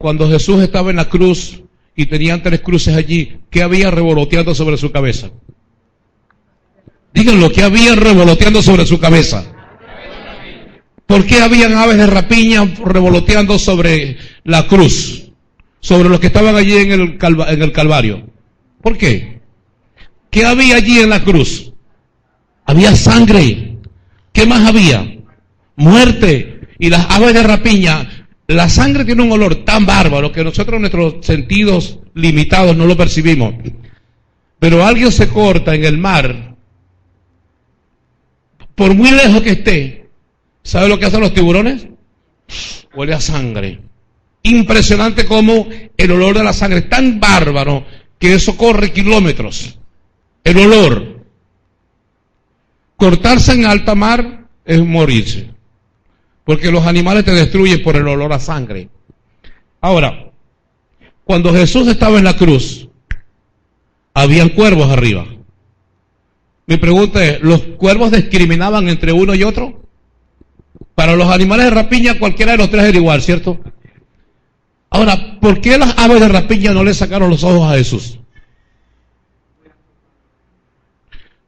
cuando Jesús estaba en la cruz y tenían 3 cruces allí, ¿qué había revoloteando sobre su cabeza? Díganlo, ¿qué había revoloteando sobre su cabeza? ¿Por qué habían aves de rapiña revoloteando sobre la cruz? Sobre los que estaban allí en el Calvario. ¿Por qué? ¿Qué había allí en la cruz? Había sangre. ¿Qué más había? Muerte. Y las aves de rapiña, la sangre tiene un olor tan bárbaro que nosotros nuestros sentidos limitados no lo percibimos. Pero alguien se corta en el mar, por muy lejos que esté, ¿sabe lo que hacen los tiburones? Huele a sangre. Impresionante como el olor de la sangre es tan bárbaro que eso corre kilómetros. El olor. Cortarse en alta mar es morirse. Porque los animales te destruyen por el olor a sangre. Ahora, cuando Jesús estaba en la cruz, habían cuervos arriba. Mi pregunta es, ¿los cuervos discriminaban entre uno y otro? Para los animales de rapiña cualquiera de los 3 era igual, ¿cierto? Ahora, ¿por qué las aves de rapiña no le sacaron los ojos a Jesús?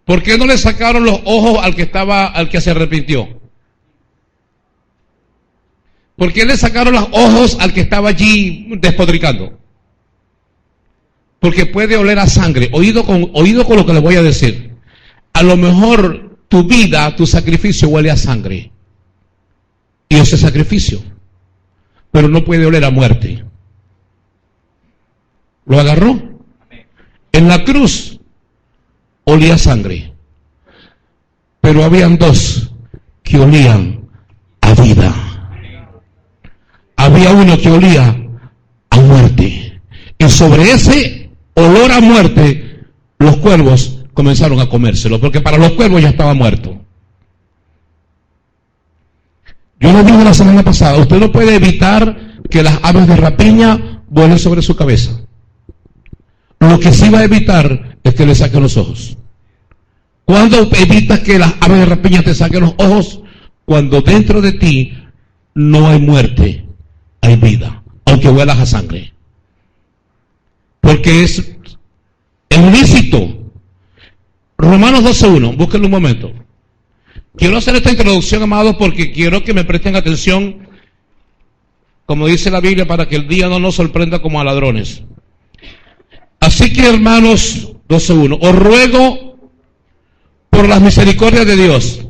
¿Por qué no le sacaron los ojos al que se arrepintió? ¿Por qué le sacaron los ojos al que estaba allí despotricando? Porque puede oler a sangre. Oído con lo que le voy a decir. A lo mejor tu vida, tu sacrificio huele a sangre. Y ese sacrificio. Pero no puede oler a muerte. ¿Lo agarró? En la cruz olía sangre. Pero habían 2 que olían a vida. Había uno que olía a muerte. Y sobre ese olor a muerte, los cuervos comenzaron a comérselo, porque para los cuervos ya estaba muerto. Yo lo dije la semana pasada, usted no puede evitar que las aves de rapiña vuelen sobre su cabeza. Lo que sí va a evitar es que le saquen los ojos. ¿Cuándo evitas que las aves de rapiña te saquen los ojos? Cuando dentro de ti no hay muerte, hay vida, aunque huelas a sangre. Porque es ilícito. Romanos 12:1, búsquenlo un momento. Quiero hacer esta introducción, amados, porque quiero que me presten atención, como dice la Biblia, para que el día no nos sorprenda como a ladrones. Así que, hermanos, 12:1, os ruego por las misericordias de Dios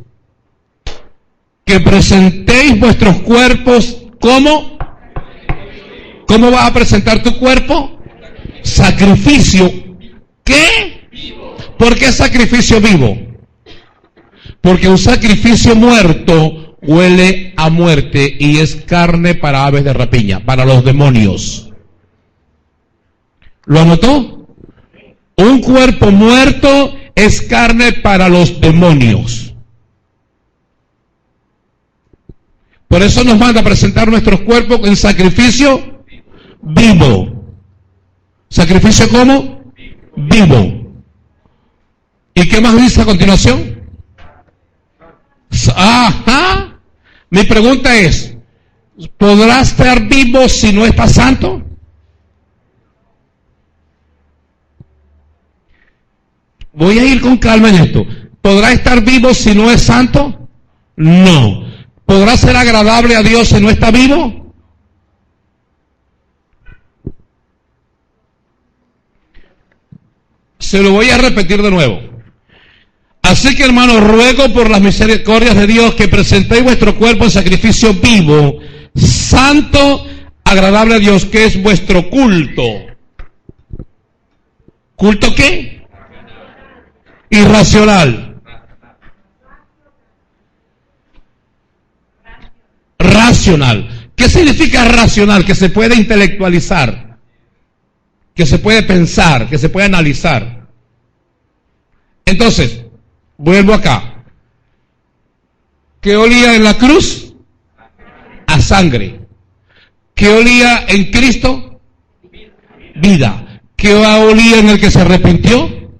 que presentéis vuestros cuerpos como... ¿Cómo vas a presentar tu cuerpo? Sacrificio. ¿Qué? ¿Por qué sacrificio vivo? Porque un sacrificio muerto huele a muerte y es carne para aves de rapiña, para los demonios. ¿Lo anotó? Un cuerpo muerto es carne para los demonios. Por eso nos manda a presentar nuestros cuerpos en sacrificio vivo. ¿Sacrificio cómo? Vivo. ¿Y qué más dice a continuación? Ajá. Mi pregunta es, ¿podrá estar vivo si no está santo? Voy a ir con calma en esto. ¿Podrá estar vivo si no es santo? No. ¿Podrá ser agradable a Dios si no está vivo? Se lo voy a repetir de nuevo. Así que, hermanos, ruego por las misericordias de Dios que presentéis vuestro cuerpo en sacrificio vivo, santo, agradable a Dios, que es vuestro culto. ¿Culto qué? Irracional. Racional. ¿Qué significa racional? Que se puede intelectualizar, que se puede pensar, que se puede analizar. Entonces, vuelvo acá. ¿Qué olía en la cruz? A sangre. ¿Qué olía en Cristo? Vida. ¿Qué olía en el que se arrepintió?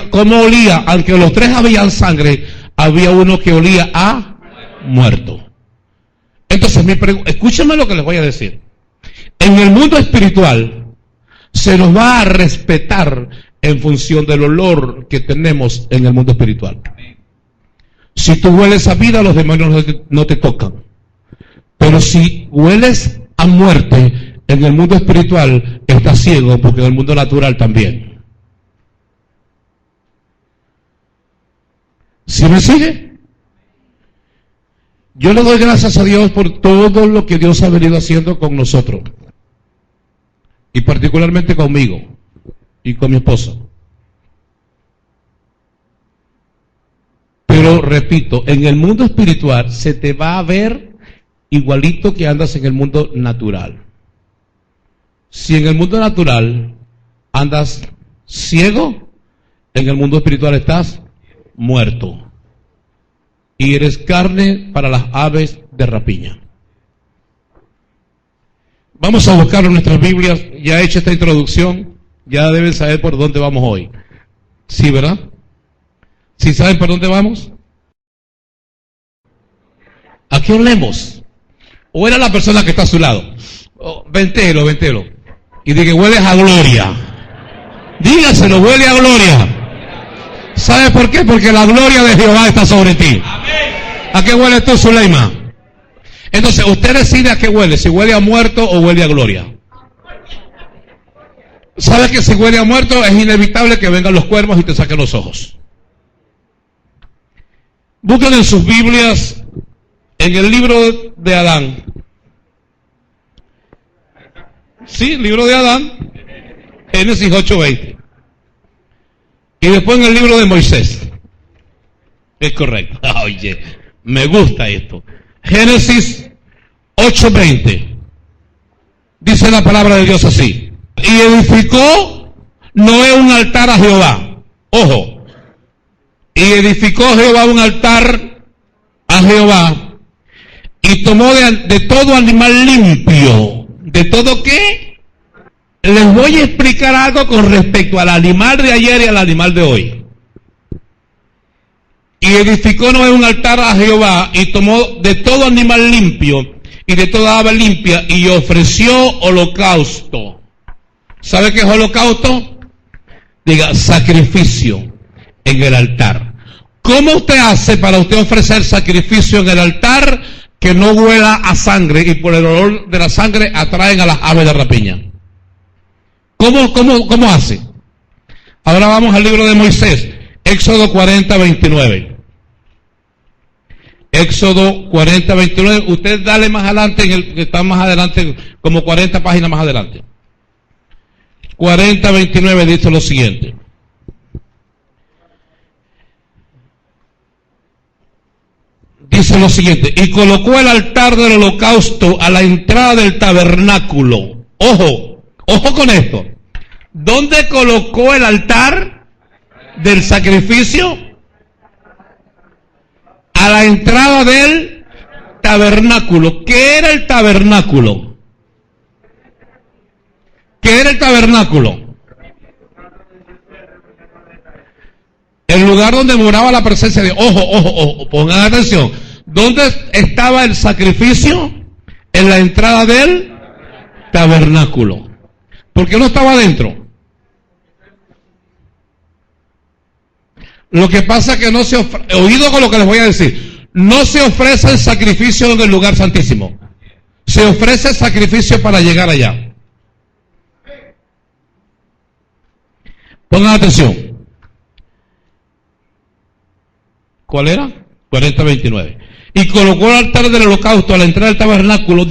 ¿Cómo olía? Aunque los 3 habían sangre, había uno que olía a muerto. Entonces, escúchenme lo que les voy a decir. En el mundo espiritual se nos va a respetar en función del olor que tenemos en el mundo espiritual. Si tú hueles a vida, los demonios no te tocan. Pero si hueles a muerte, en el mundo espiritual estás ciego, porque en el mundo natural también. ¿Sí me sigue? Yo le doy gracias a Dios por todo lo que Dios ha venido haciendo con nosotros. Y particularmente conmigo y con mi esposa. Pero repito, en el mundo espiritual se te va a ver igualito que andas en el mundo natural. Si en el mundo natural andas ciego, en el mundo espiritual estás muerto. Y eres carne para las aves de rapiña. Vamos a buscar en nuestras Biblias, ya he hecho esta introducción, ya deben saber por dónde vamos hoy. ¿Sí, verdad? ¿Sí saben por dónde vamos? ¿A qué olemos? ¿O era la persona que está a su lado? Oh, ventelo. Y diga, hueles a gloria. Dígaselo, huele a gloria. ¿Sabe por qué? Porque la gloria de Jehová está sobre ti. ¿A qué huele tú, Zuleima? Entonces, usted decide a qué huele, si huele a muerto o huele a gloria. ¿Sabe que si huele a muerto es inevitable que vengan los cuervos y te saquen los ojos? Busquen en sus Biblias, en el libro de Adán. Sí, libro de Adán, Génesis 8:20. Y después en el libro de Moisés. Es correcto. Oye, me gusta esto. Génesis 8:20. Dice la palabra de Dios así. Y edificó Noé un altar a Jehová. Ojo. Y edificó Jehová un altar a Jehová. Y tomó de todo animal limpio. ¿De todo qué? Les voy a explicar algo con respecto al animal de ayer y al animal de hoy. Y edificó Noé un altar a Jehová y tomó de todo animal limpio y de toda ave limpia y ofreció holocausto. ¿Sabe qué es holocausto? Diga, sacrificio en el altar. ¿Cómo usted hace para usted ofrecer sacrificio en el altar que no huela a sangre y por el olor de la sangre atraen a las aves de rapiña? ¿Cómo hace? Ahora vamos al libro de Moisés, Éxodo 40:29. Éxodo 40:29. Usted dale más adelante, en el que está más adelante, como 40 páginas más adelante. 40:29 dice lo siguiente. Dice lo siguiente: y colocó el altar del holocausto a la entrada del tabernáculo. Ojo con esto. ¿Dónde colocó el altar del sacrificio? A la entrada del tabernáculo. ¿Qué era el tabernáculo? ¿Qué era el tabernáculo? El lugar donde moraba la presencia de Dios. Ojo, pongan atención. ¿Dónde estaba el sacrificio? En la entrada del tabernáculo. ¿Por qué no estaba adentro? Lo que pasa es que no se ofrece, oído con lo que les voy a decir, no se ofrece el sacrificio en el lugar santísimo. Se ofrece el sacrificio para llegar allá. Pongan atención. ¿Cuál era? 40:29. Y colocó el altar del holocausto a la entrada del tabernáculo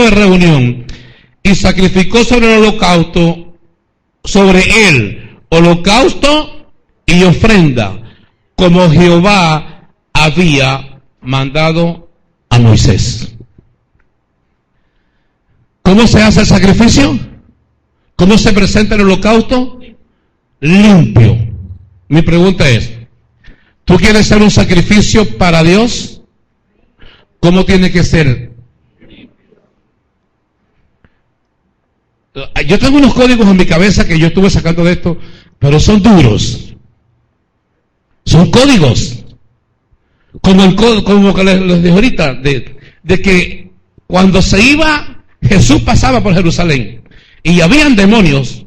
de reunión, y sacrificó sobre el holocausto, sobre él, holocausto y ofrenda, como Jehová había mandado a Moisés. ¿Cómo se hace el sacrificio? ¿Cómo se presenta el holocausto? Limpio. Mi pregunta es, ¿tú quieres hacer un sacrificio para Dios? ¿Cómo tiene que ser? Yo tengo unos códigos en mi cabeza que yo estuve sacando de esto, pero son duros. Son códigos. Como que les dije ahorita, de que cuando se iba, Jesús pasaba por Jerusalén y habían demonios.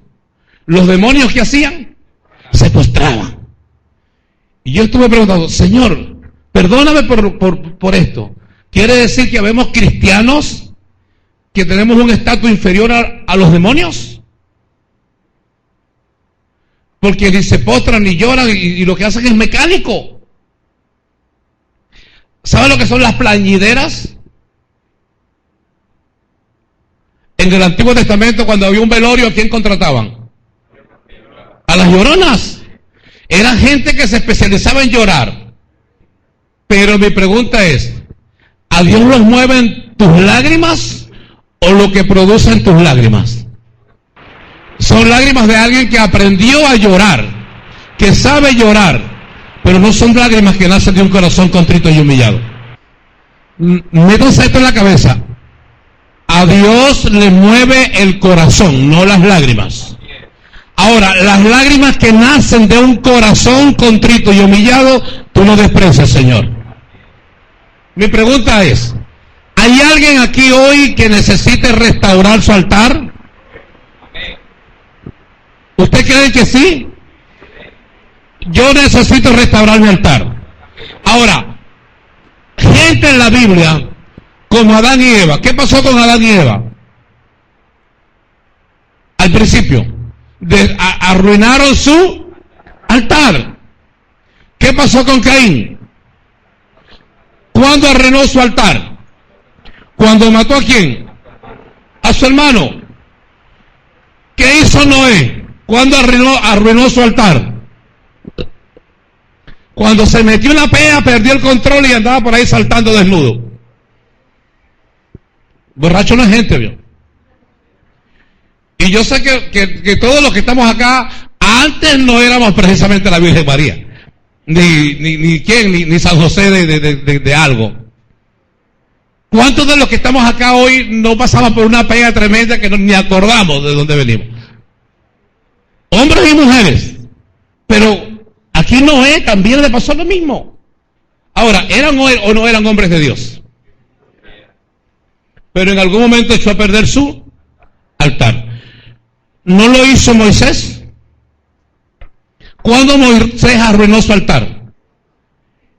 Los demonios, ¿qué hacían? Se postraban. Y yo estuve preguntando, Señor, perdóname por esto. ¿Quiere decir que habemos cristianos que tenemos un estatus inferior a los demonios? Porque ni se postran ni lloran y lo que hacen es mecánico. ¿Saben lo que son las plañideras? En el Antiguo Testamento, cuando había un velorio, ¿a quién contrataban? A las lloronas. Era gente que se especializaba en llorar. Pero mi pregunta es, ¿a Dios los mueven tus lágrimas o lo que producen tus lágrimas? Son lágrimas de alguien que aprendió a llorar, que sabe llorar, pero no son lágrimas que nacen de un corazón contrito y humillado. Métanse esto en la cabeza. A Dios le mueve el corazón, no las lágrimas. Ahora, las lágrimas que nacen de un corazón contrito y humillado, tú no desprecias, Señor. Mi pregunta es, ¿hay alguien aquí hoy que necesite restaurar su altar? ¿Usted cree que sí? Yo necesito restaurar mi altar. Ahora, gente en la Biblia, como Adán y Eva. ¿Qué pasó con Adán y Eva? Al principio, arruinaron su altar. ¿Qué pasó con Caín? ¿Cuándo arruinó su altar? ¿Cuándo mató a quién? A su hermano. ¿Qué hizo Noé? ¿Cuándo arruinó su altar? Cuando se metió en la pea, perdió el control y andaba por ahí saltando desnudo. Borracho no es gente, ¿vio? Y yo sé que todos los que estamos acá, antes no éramos precisamente la Virgen María. Ni San José de algo. ¿Cuántos de los que estamos acá hoy no pasamos por una pega tremenda que ni acordamos de dónde venimos? Hombres y mujeres. Pero aquí Noé también le pasó lo mismo. Ahora, ¿eran o no eran hombres de Dios? Pero en algún momento echó a perder su altar. ¿No lo hizo Moisés? ¿Cuándo Moisés arruinó su altar?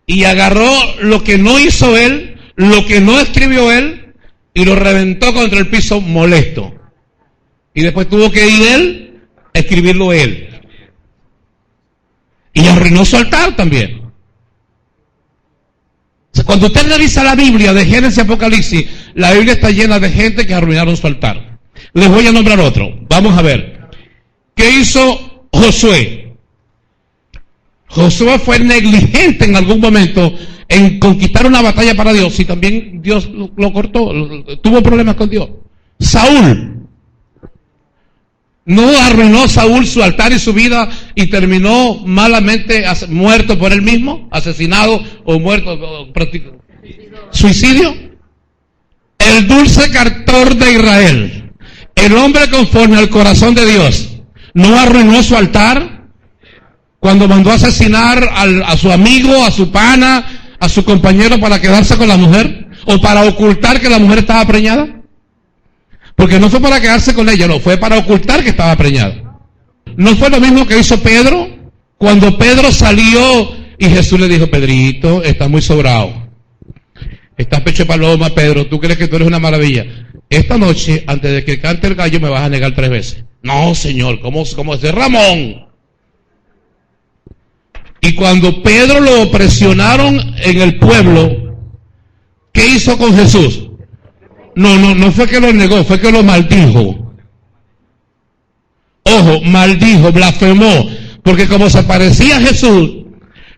Y agarró lo que no hizo él, lo que no escribió él, y lo reventó contra el piso molesto. Y después tuvo que ir él a escribirlo él. Y arruinó su altar también. O sea, cuando usted revisa la Biblia de Génesis y Apocalipsis, la Biblia está llena de gente que arruinaron su altar. Les voy a nombrar otro. Vamos a ver. ¿Qué hizo Josué? Josué fue negligente en algún momento en conquistar una batalla para Dios, y también Dios lo cortó, tuvo problemas con Dios. Saúl. ¿No arruinó Saúl su altar y su vida y terminó malamente muerto por él mismo? ¿Asesinado o muerto? ¿Suicidio? El dulce cantor de Israel, el hombre conforme al corazón de Dios, ¿no arruinó su altar cuando mandó a asesinar a su amigo, a su pana, a su compañero para quedarse con la mujer? ¿O para ocultar que la mujer estaba preñada? Porque no fue para quedarse con ella, no, fue para ocultar que estaba preñada. ¿No fue lo mismo que hizo Pedro? Cuando Pedro salió y Jesús le dijo, Pedrito, estás muy sobrado. Estás pecho de paloma, Pedro, tú crees que tú eres una maravilla. Esta noche, antes de que cante el gallo, me vas a negar 3 veces. No, Señor, ¿cómo es de Ramón? Y cuando Pedro lo presionaron en el pueblo, ¿qué hizo con Jesús? No fue que lo negó, fue que lo maldijo. Ojo, maldijo, blasfemó, porque como se parecía a Jesús,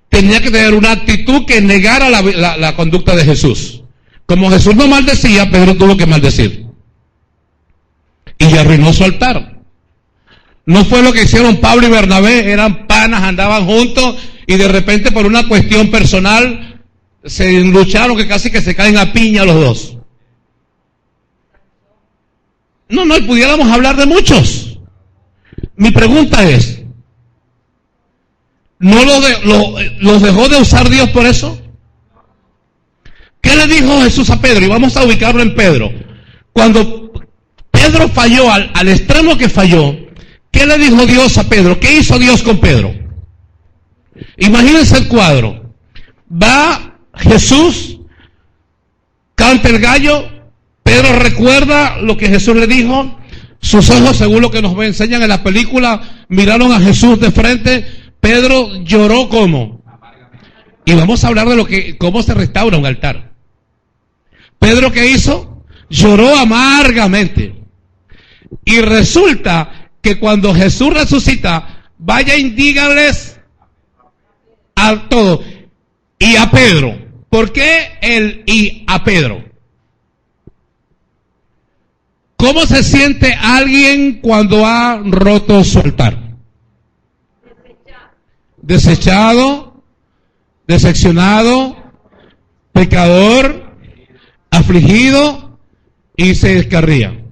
tenía que tener una actitud que negara la conducta de Jesús. Como Jesús no maldecía, Pedro tuvo que maldecir. Y arruinó su altar. No fue lo que hicieron Pablo y Bernabé, eran panas, andaban juntos, y de repente por una cuestión personal, se lucharon que casi que se caen a piña los dos. No, y pudiéramos hablar de muchos. Mi pregunta es, ¿no los dejó de usar Dios por eso? ¿Qué le le dijo Jesús a Pedro? Y vamos a ubicarlo en Pedro. Cuando Pedro falló, al extremo que falló, ¿qué le dijo Dios a Pedro? ¿Qué hizo Dios con Pedro? Imagínense el cuadro. Va Jesús, canta el gallo, Pedro recuerda lo que Jesús le dijo, sus ojos, según lo que nos enseñan en la película, miraron a Jesús de frente, Pedro lloró como. Y vamos a hablar de cómo se restaura un altar. Pedro, ¿qué hizo? Lloró amargamente. Y resulta que cuando Jesús resucita, vaya y díganles a todos, y a Pedro. ¿Por qué el y a Pedro? ¿Cómo se siente alguien cuando ha roto su altar? Desechado, decepcionado, pecador, afligido y se descarría.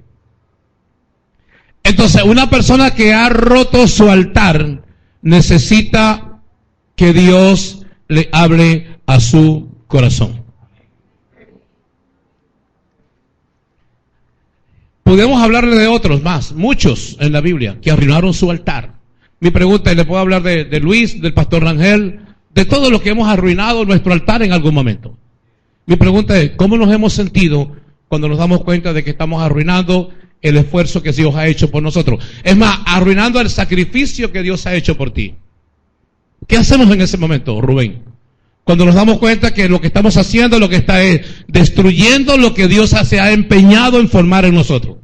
Entonces, una persona que ha roto su altar necesita que Dios le hable a su corazón. Podemos hablarle de otros más, muchos en la Biblia, que arruinaron su altar. Mi pregunta, y le puedo hablar de Luis, del pastor Rangel, de todos los que hemos arruinado nuestro altar en algún momento. Mi pregunta es, ¿cómo nos hemos sentido cuando nos damos cuenta de que estamos arruinando el esfuerzo que Dios ha hecho por nosotros? Es más, arruinando el sacrificio que Dios ha hecho por ti. ¿Qué hacemos en ese momento, Rubén? Cuando nos damos cuenta que lo que estamos haciendo, lo que está es destruyendo lo que Dios se ha empeñado en formar en nosotros.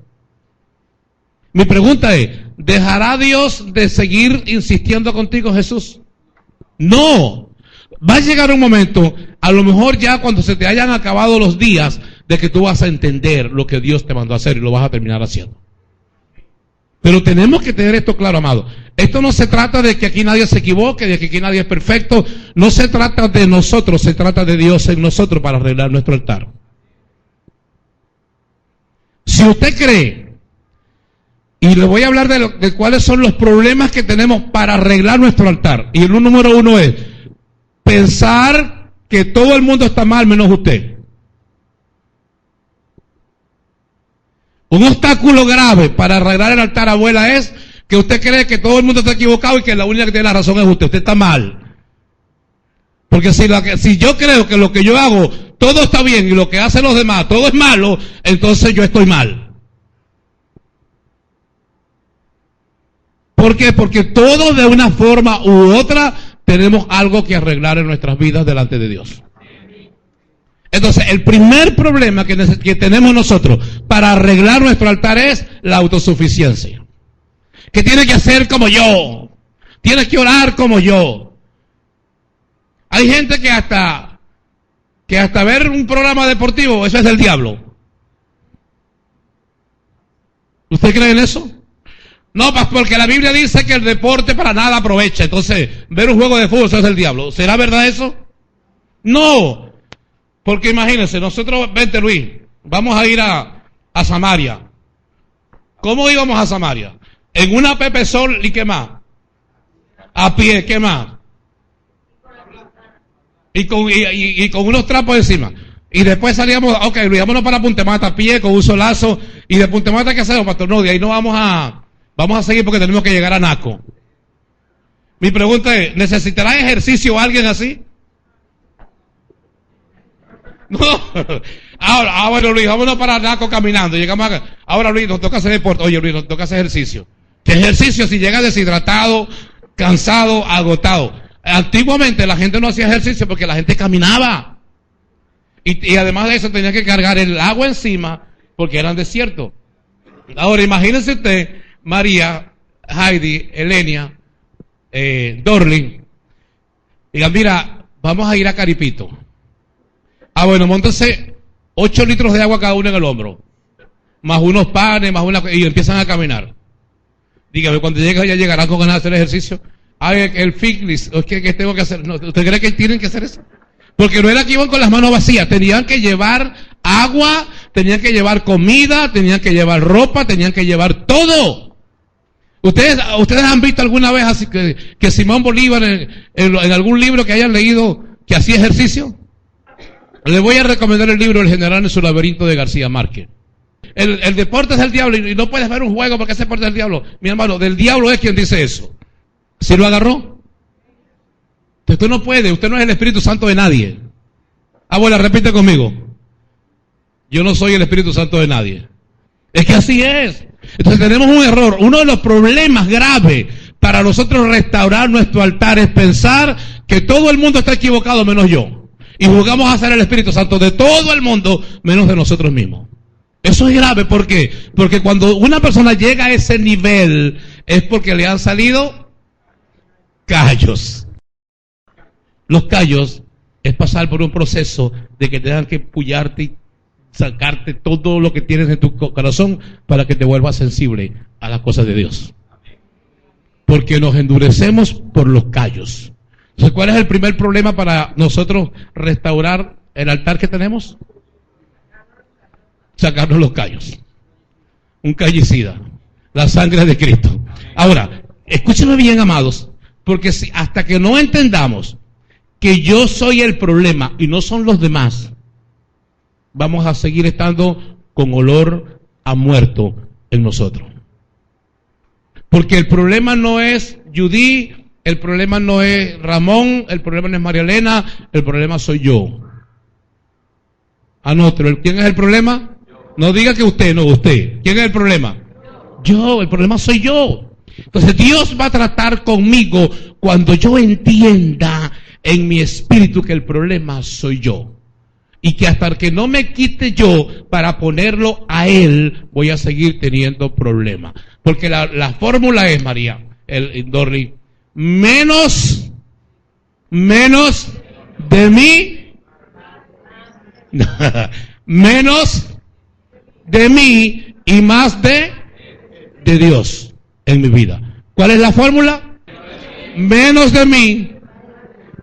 Mi pregunta es, ¿dejará Dios de seguir insistiendo contigo, Jesús? No. Va a llegar un momento, a lo mejor ya cuando se te hayan acabado los días, de que tú vas a entender lo que Dios te mandó a hacer y lo vas a terminar haciendo. Pero tenemos que tener esto claro, amado. Esto no se trata de que aquí nadie se equivoque, de que aquí nadie es perfecto. No se trata de nosotros, se trata de Dios en nosotros para arreglar nuestro altar. Si usted cree, y le voy a hablar de cuáles son los problemas que tenemos para arreglar nuestro altar. Y el número uno es pensar que todo el mundo está mal menos usted. Un obstáculo grave para arreglar el altar, abuela, es que usted cree que todo el mundo está equivocado y que la única que tiene la razón es usted. Usted está mal. Porque si yo creo que lo que yo hago todo está bien y lo que hacen los demás todo es malo, entonces yo estoy mal. ¿Por qué? Porque todos de una forma u otra tenemos algo que arreglar en nuestras vidas delante de Dios. Entonces, el primer problema que tenemos nosotros para arreglar nuestro altar es la autosuficiencia. Que tiene que hacer como yo. Tiene que orar como yo. Hay gente que hasta ver un programa deportivo, eso es del diablo. ¿Usted cree en eso? No, porque la Biblia dice que el deporte para nada aprovecha. Entonces, ver un juego de fútbol, eso es del diablo. ¿Será verdad eso? No. Porque imagínense, nosotros, vente Luis, vamos a ir a Samaria. ¿Cómo íbamos a Samaria? En una Pepe Sol y ¿qué más? A pie, ¿qué más? Y con unos trapos encima. Y después salíamos, ok Luis, vámonos para Puntemata a pie, con un solazo. Y de Puntemata, ¿qué hacemos, pastor? No, de ahí no vamos a seguir porque tenemos que llegar a Naco. Mi pregunta es, ¿necesitará ejercicio alguien así? No. Ahora, bueno Luis, vámonos para Naco caminando. Llegamos acá. Ahora Luis, nos toca hacer deporte. Oye Luis, nos toca hacer ejercicio. ¿Qué ejercicio si llega deshidratado, cansado, agotado? Antiguamente la gente no hacía ejercicio porque la gente caminaba. Y además de eso tenía que cargar el agua encima porque eran desiertos. Ahora imagínense usted, María, Heidi, Elenia, Dorlin. Digan, mira, vamos a ir a Caripito. Ah, bueno, móntense 8 litros de agua cada uno en el hombro. Más unos panes, y empiezan a caminar. Dígame, cuando lleguen ya llegarán con ganas de hacer ejercicio. Ay, el fitness, ¿qué tengo que hacer? No, ¿usted cree que tienen que hacer eso? Porque no era que iban con las manos vacías, tenían que llevar agua, tenían que llevar comida, tenían que llevar ropa, tenían que llevar todo. ¿Ustedes han visto alguna vez así que Simón Bolívar en algún libro que hayan leído que hacía ejercicio? Le voy a recomendar el libro El general en su laberinto de García Márquez. El deporte es del diablo y no puedes ver un juego porque ese deporte es del diablo. Mi hermano, del diablo es quien dice eso. ¿Sí lo agarró? Usted no puede, usted no es el Espíritu Santo de nadie. Abuela, repite conmigo. Yo no soy el Espíritu Santo de nadie. Es que así es. Entonces tenemos un error. Uno de los problemas graves para nosotros restaurar nuestro altar es pensar que todo el mundo está equivocado menos yo. Y jugamos a ser el Espíritu Santo de todo el mundo menos de nosotros mismos. Eso es grave, ¿por qué? Porque cuando una persona llega a ese nivel es porque le han salido callos. Los callos es pasar por un proceso de que tengan que pullarte y sacarte todo lo que tienes en tu corazón para que te vuelvas sensible a las cosas de Dios. Porque nos endurecemos por los callos. Entonces, ¿cuál es el primer problema para nosotros restaurar el altar que tenemos? Sacarnos los callos. Un callicida. La sangre de Cristo. Ahora, escúchenme bien, amados, porque si hasta que no entendamos que yo soy el problema y no son los demás, vamos a seguir estando con olor a muerto en nosotros. Porque el problema no es Judy, el problema no es Ramón, el problema no es María Elena, el problema soy yo. Anótelo. ¿Quién es el problema? No diga que usted, no, usted. ¿Quién es el problema? Yo, el problema soy yo. Entonces Dios va a tratar conmigo cuando yo entienda en mi espíritu que el problema soy yo. Y que hasta que no me quite yo para ponerlo a Él, voy a seguir teniendo problemas. Porque la fórmula es, María, Dorri, menos de mí, menos de mí y más de Dios en mi vida. ¿Cuál es la fórmula? Menos de mí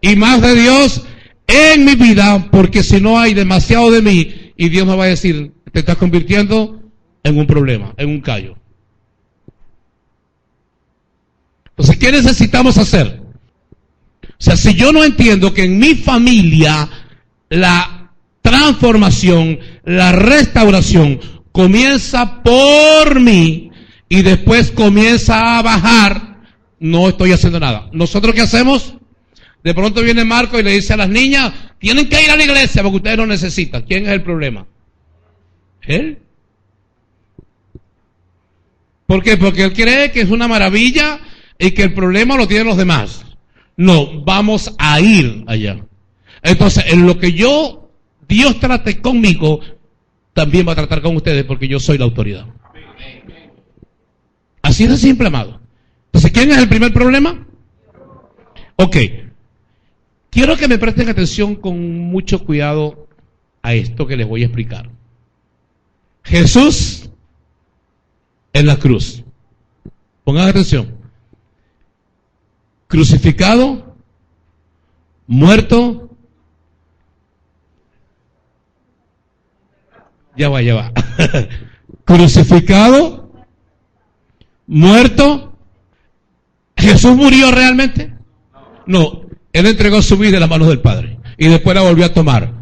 y más de Dios en mi vida, porque si no hay demasiado de mí, y Dios me va a decir, te estás convirtiendo en un problema, en un callo. Entonces, ¿qué necesitamos hacer? O sea, si yo no entiendo que en mi familia la transformación, la restauración comienza por mí y después comienza a bajar, no estoy haciendo nada. ¿Nosotros qué hacemos? De pronto viene Marco y le dice a las niñas, tienen que ir a la iglesia porque ustedes lo necesitan. ¿Quién es el problema? Él. ¿Por qué? Porque él cree que es una maravilla y que el problema lo tienen los demás. No, vamos a ir allá. Entonces, en lo que Dios trate conmigo, también va a tratar con ustedes porque yo soy la autoridad. Así de simple, amado. Entonces, ¿quién es el primer problema? Ok. Quiero que me presten atención con mucho cuidado a esto que les voy a explicar. Jesús en la cruz. Pongan atención. Crucificado, muerto. Ya va. Crucificado, muerto. ¿Jesús murió realmente? No. Él entregó su vida en las manos del Padre y después la volvió a tomar.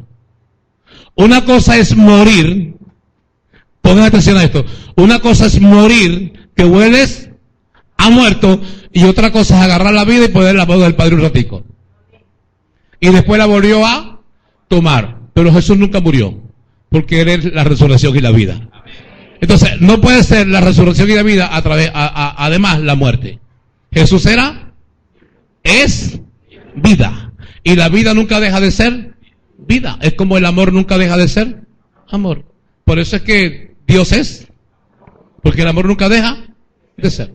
Una cosa es morir, pongan atención a esto, una cosa es morir, que hueles a muerto, y otra cosa es agarrar la vida y poner la mano del Padre un ratico. Y después la volvió a tomar. Pero Jesús nunca murió, porque Él es la resurrección y la vida. Entonces, no puede ser la resurrección y la vida además la muerte. Jesús es vida. Y la vida nunca deja de ser vida. Es como el amor nunca deja de ser amor. Por eso es que Dios es. Porque el amor nunca deja de ser.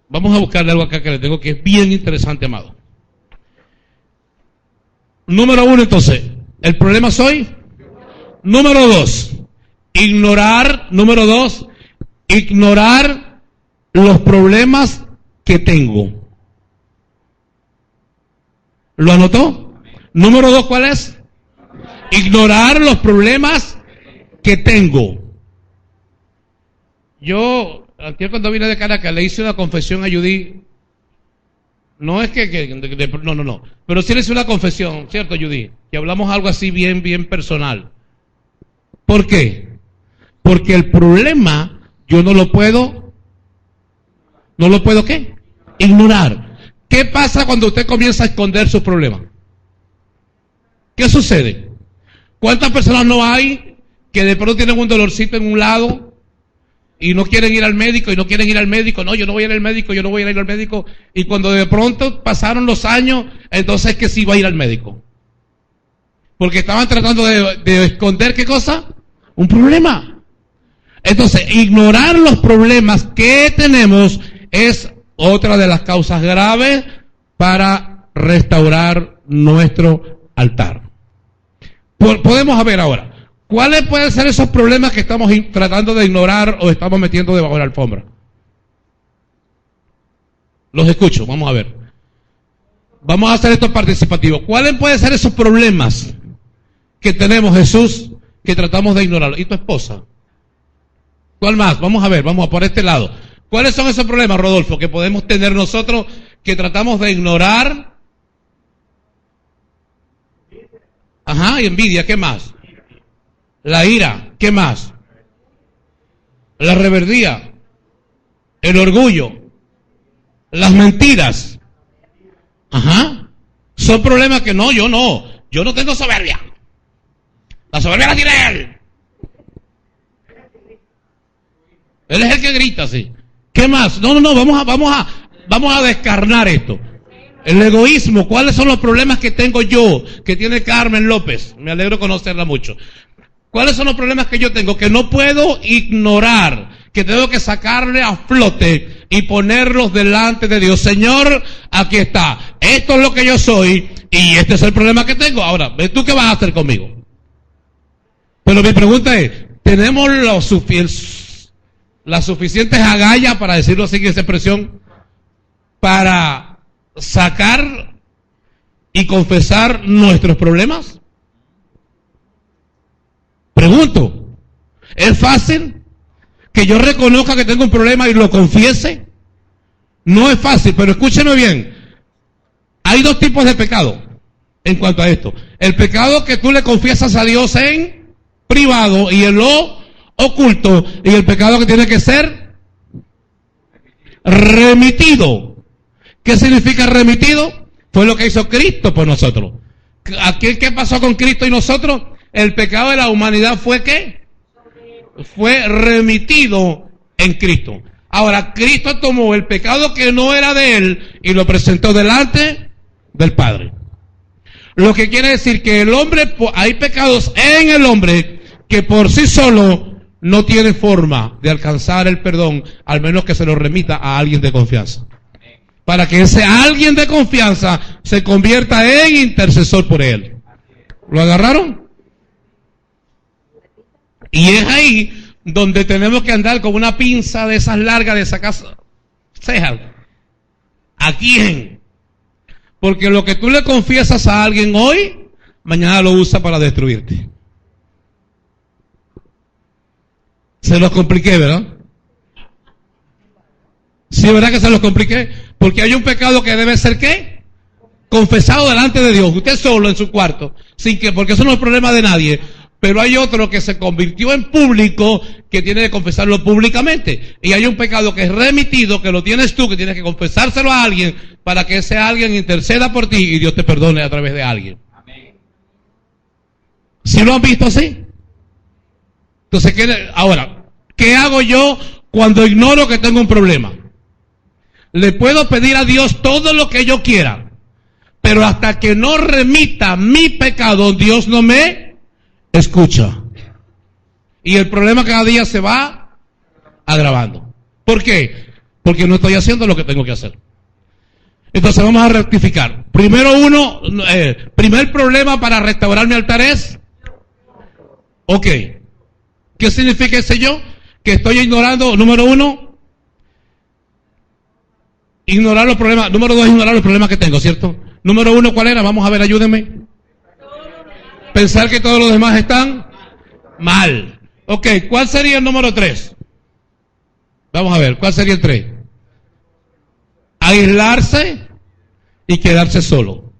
Vamos a buscarle algo acá que le tengo que es bien interesante, amado. Número 1, entonces. El problema soy. Número 2. Número 2. Ignorar los problemas que tengo. ¿Lo anotó? Número 2, ¿cuál es? Ignorar los problemas que tengo. Yo, aquí cuando vine de Caracas, le hice una confesión a Judy. No es no. Pero sí le hice una confesión, ¿cierto, Judy? Que hablamos algo así bien personal. ¿Por qué? Porque el problema yo no lo puedo ¿qué? Ignorar. ¿Qué pasa cuando usted comienza a esconder sus problemas? ¿Qué sucede? ¿Cuántas personas no hay que de pronto tienen un dolorcito en un lado y no quieren ir al médico, no, yo no voy a ir al médico, y cuando de pronto pasaron los años, entonces que sí va a ir al médico? Porque estaban tratando de esconder, ¿qué cosa? Un problema. Entonces, ignorar los problemas que tenemos es otra de las causas graves para restaurar nuestro altar. Podemos ver ahora. ¿Cuáles pueden ser esos problemas que estamos tratando de ignorar o estamos metiendo debajo de la alfombra? Los escucho, vamos a ver. Vamos a hacer esto participativo. ¿Cuáles pueden ser esos problemas que tenemos, Jesús, que tratamos de ignorar? ¿Y tu esposa? ¿Cuál más? Vamos a ver, vamos a por este lado. ¿Cuáles son esos problemas, Rodolfo, que podemos tener nosotros que tratamos de ignorar? Ajá, y envidia, ¿qué más? La ira, ¿qué más? La rebeldía, el orgullo, las mentiras. Ajá. Son problemas que yo no tengo soberbia. La soberbia la tiene él. Él es el que grita, sí. ¿Qué más? No, vamos a descarnar esto. El egoísmo, ¿cuáles son los problemas que tengo yo, que tiene Carmen López? Me alegro conocerla mucho. ¿Cuáles son los problemas que yo tengo? Que no puedo ignorar, que tengo que sacarle a flote y ponerlos delante de Dios. Señor, aquí está. Esto es lo que yo soy y este es el problema que tengo. Ahora, ¿tú qué vas a hacer conmigo? Pero mi pregunta es, ¿tenemos las suficientes agallas, para decirlo así en esa expresión, para sacar y confesar nuestros problemas? Pregunto, ¿es fácil que yo reconozca que tengo un problema y lo confiese? No es fácil, pero escúcheme bien. Hay dos tipos de pecado en cuanto a esto. El pecado que tú le confiesas a Dios en privado y en lo oculto, y el pecado que tiene que ser remitido. ¿Qué significa remitido? Fue lo que hizo Cristo por nosotros. ¿Qué pasó con Cristo y nosotros? El pecado de la humanidad fue ¿qué? Fue remitido en Cristo. Ahora, Cristo tomó el pecado que no era de Él y lo presentó delante del Padre. Lo que quiere decir que el hombre, hay pecados en el hombre que por sí solo no tiene forma de alcanzar el perdón, al menos que se lo remita a alguien de confianza. Para que ese alguien de confianza se convierta en intercesor por él. ¿Lo agarraron? Y es ahí donde tenemos que andar con una pinza de esas largas de sacar cejas. ¿A quién? Porque lo que tú le confiesas a alguien hoy, mañana lo usa para destruirte. Se los compliqué, ¿verdad? Sí, ¿verdad que se los compliqué? Porque hay un pecado que debe ser ¿qué? Confesado delante de Dios. Usted solo en su cuarto, porque eso no es problema de nadie. Pero hay otro que se convirtió en público, que tiene que confesarlo públicamente. Y hay un pecado que es remitido, que lo tienes tú, que tienes que confesárselo a alguien, para que ese alguien interceda por ti y Dios te perdone a través de alguien. Amén. ¿Sí lo han visto así? Entonces, ahora, ¿qué hago yo cuando ignoro que tengo un problema? Le puedo pedir a Dios todo lo que yo quiera, pero hasta que no remita mi pecado, Dios no me escucha. Y el problema cada día se va agravando. ¿Por qué? Porque no estoy haciendo lo que tengo que hacer. Entonces vamos a rectificar. Primer problema para restaurar mi altar es, ok, ¿qué significa ese yo? Que estoy ignorando, número uno, ignorar los problemas. Número dos, ignorar los problemas que tengo, ¿cierto? Número uno, ¿cuál era? Vamos a ver, ayúdenme. Pensar que todos los demás están mal. Ok, ¿cuál sería el número 3? Vamos a ver, ¿cuál sería el 3? Aislarse y quedarse solo.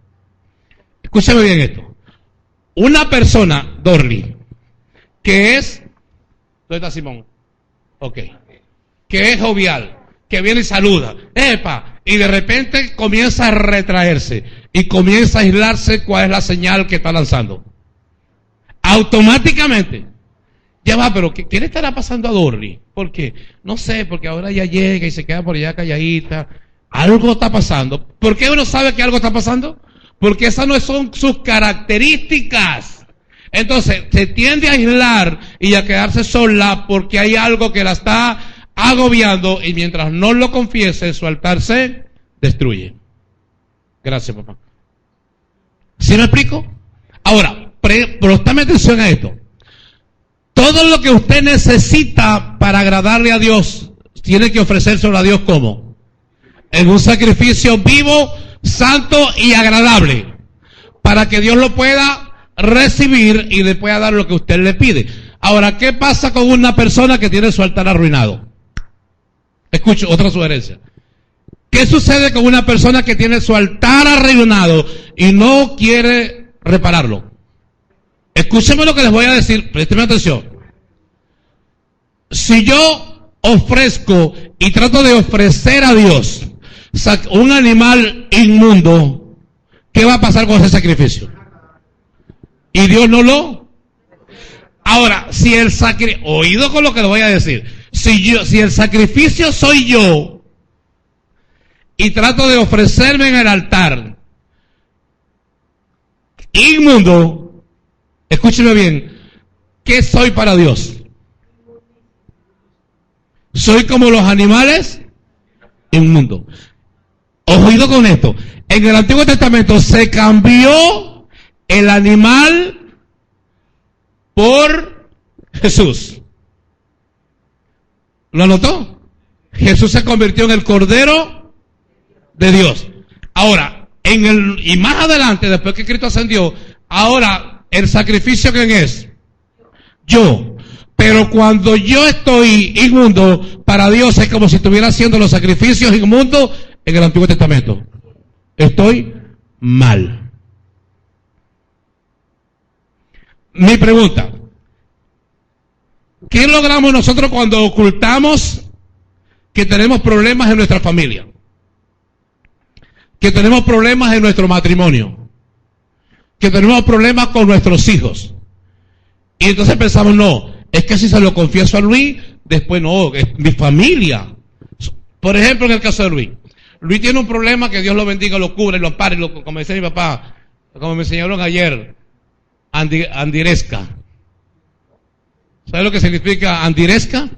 Escúchame bien esto. Una persona, Dorly, que es... ¿Dónde está Simón? Ok. Que es jovial, que viene y saluda. ¡Epa! Y de repente comienza a retraerse y comienza a aislarse. ¿Cuál es la señal que está lanzando? Automáticamente. Ya va, pero ¿qué le estará pasando a Dorly? ¿Por qué? No sé, porque ahora ella llega y se queda por allá calladita. Algo está pasando. ¿Por qué uno sabe que algo está pasando? Porque esas no son sus características. Entonces, se tiende a aislar y a quedarse sola porque hay algo que la está agobiando, y mientras no lo confiese, su altar se destruye. Gracias, papá. ¿Sí me explico? Ahora, préstame atención a esto. Todo lo que usted necesita para agradarle a Dios, tiene que ofrecérselo a Dios ¿cómo? En un sacrificio vivo, santo y agradable, para que Dios lo pueda recibir y le pueda dar lo que usted le pide. Ahora, ¿qué pasa con una persona que tiene su altar arruinado? Escucho otra sugerencia. ¿Qué sucede con una persona que tiene su altar arruinado y no quiere repararlo? Escúcheme lo que les voy a decir, présteme atención. Si yo ofrezco y trato de ofrecer a Dios un animal inmundo, ¿qué va a pasar con ese sacrificio? Y Dios no lo... Ahora, si el sacrificio... Oído con lo que le voy a decir. Si el sacrificio soy yo y trato de ofrecerme en el altar inmundo, escúcheme bien, ¿qué soy para Dios? Soy como los animales inmundos. Oído con esto. En el Antiguo Testamento se cambió el animal por Jesús. ¿Lo anotó? Jesús se convirtió en el Cordero de Dios. Ahora, y más adelante, después que Cristo ascendió, ahora el sacrificio, ¿quién es? Yo. Pero cuando yo estoy inmundo, para Dios es como si estuviera haciendo los sacrificios inmundos en el Antiguo Testamento. Estoy mal. Mi pregunta: ¿qué logramos nosotros cuando ocultamos que tenemos problemas en nuestra familia? Que tenemos problemas en nuestro matrimonio. Que tenemos problemas con nuestros hijos. Y entonces pensamos, no, es que si se lo confieso a Luis, después no, es mi familia. Por ejemplo, en el caso de Luis. Luis tiene un problema, que Dios lo bendiga, lo cubre, lo ampare, como decía mi papá, como me enseñaron ayer, andiresca. ¿Sabes lo que significa andiresca?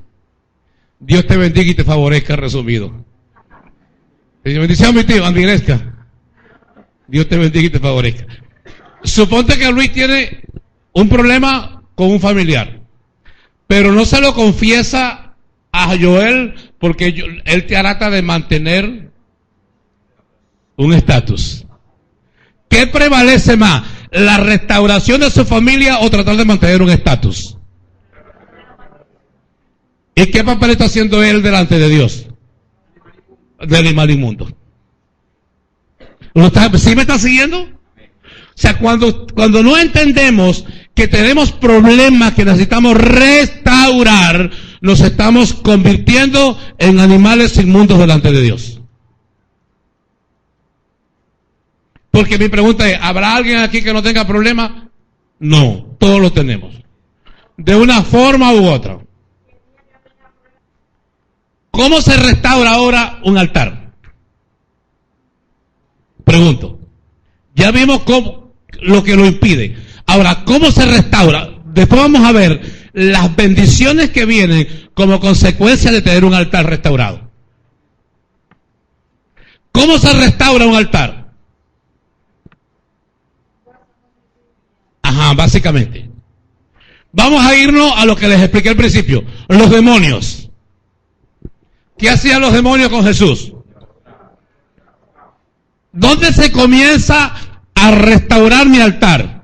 Dios te bendiga y te favorezca, resumido. Bendición, mi tío, andiresca. Dios te bendiga y te favorezca. Suponte que Luis tiene un problema con un familiar, pero no se lo confiesa a Joel porque él trata de mantener un estatus. ¿Qué prevalece más? ¿La restauración de su familia o tratar de mantener un estatus? ¿Y qué papel está haciendo él delante de Dios? De animal inmundo. ¿Sí me está siguiendo? O sea, cuando no entendemos que tenemos problemas que necesitamos restaurar, nos estamos convirtiendo en animales inmundos delante de Dios. Porque mi pregunta es, ¿habrá alguien aquí que no tenga problemas? No, todos lo tenemos. De una forma u otra. ¿Cómo se restaura ahora un altar? Pregunto. Ya vimos lo que lo impide. Ahora, ¿cómo se restaura? Después vamos a ver las bendiciones que vienen como consecuencia de tener un altar restaurado. ¿Cómo se restaura un altar? Ajá, básicamente. Vamos a irnos a lo que les expliqué al principio. Los demonios. ¿Qué hacían los demonios con Jesús? ¿Dónde se comienza a restaurar mi altar?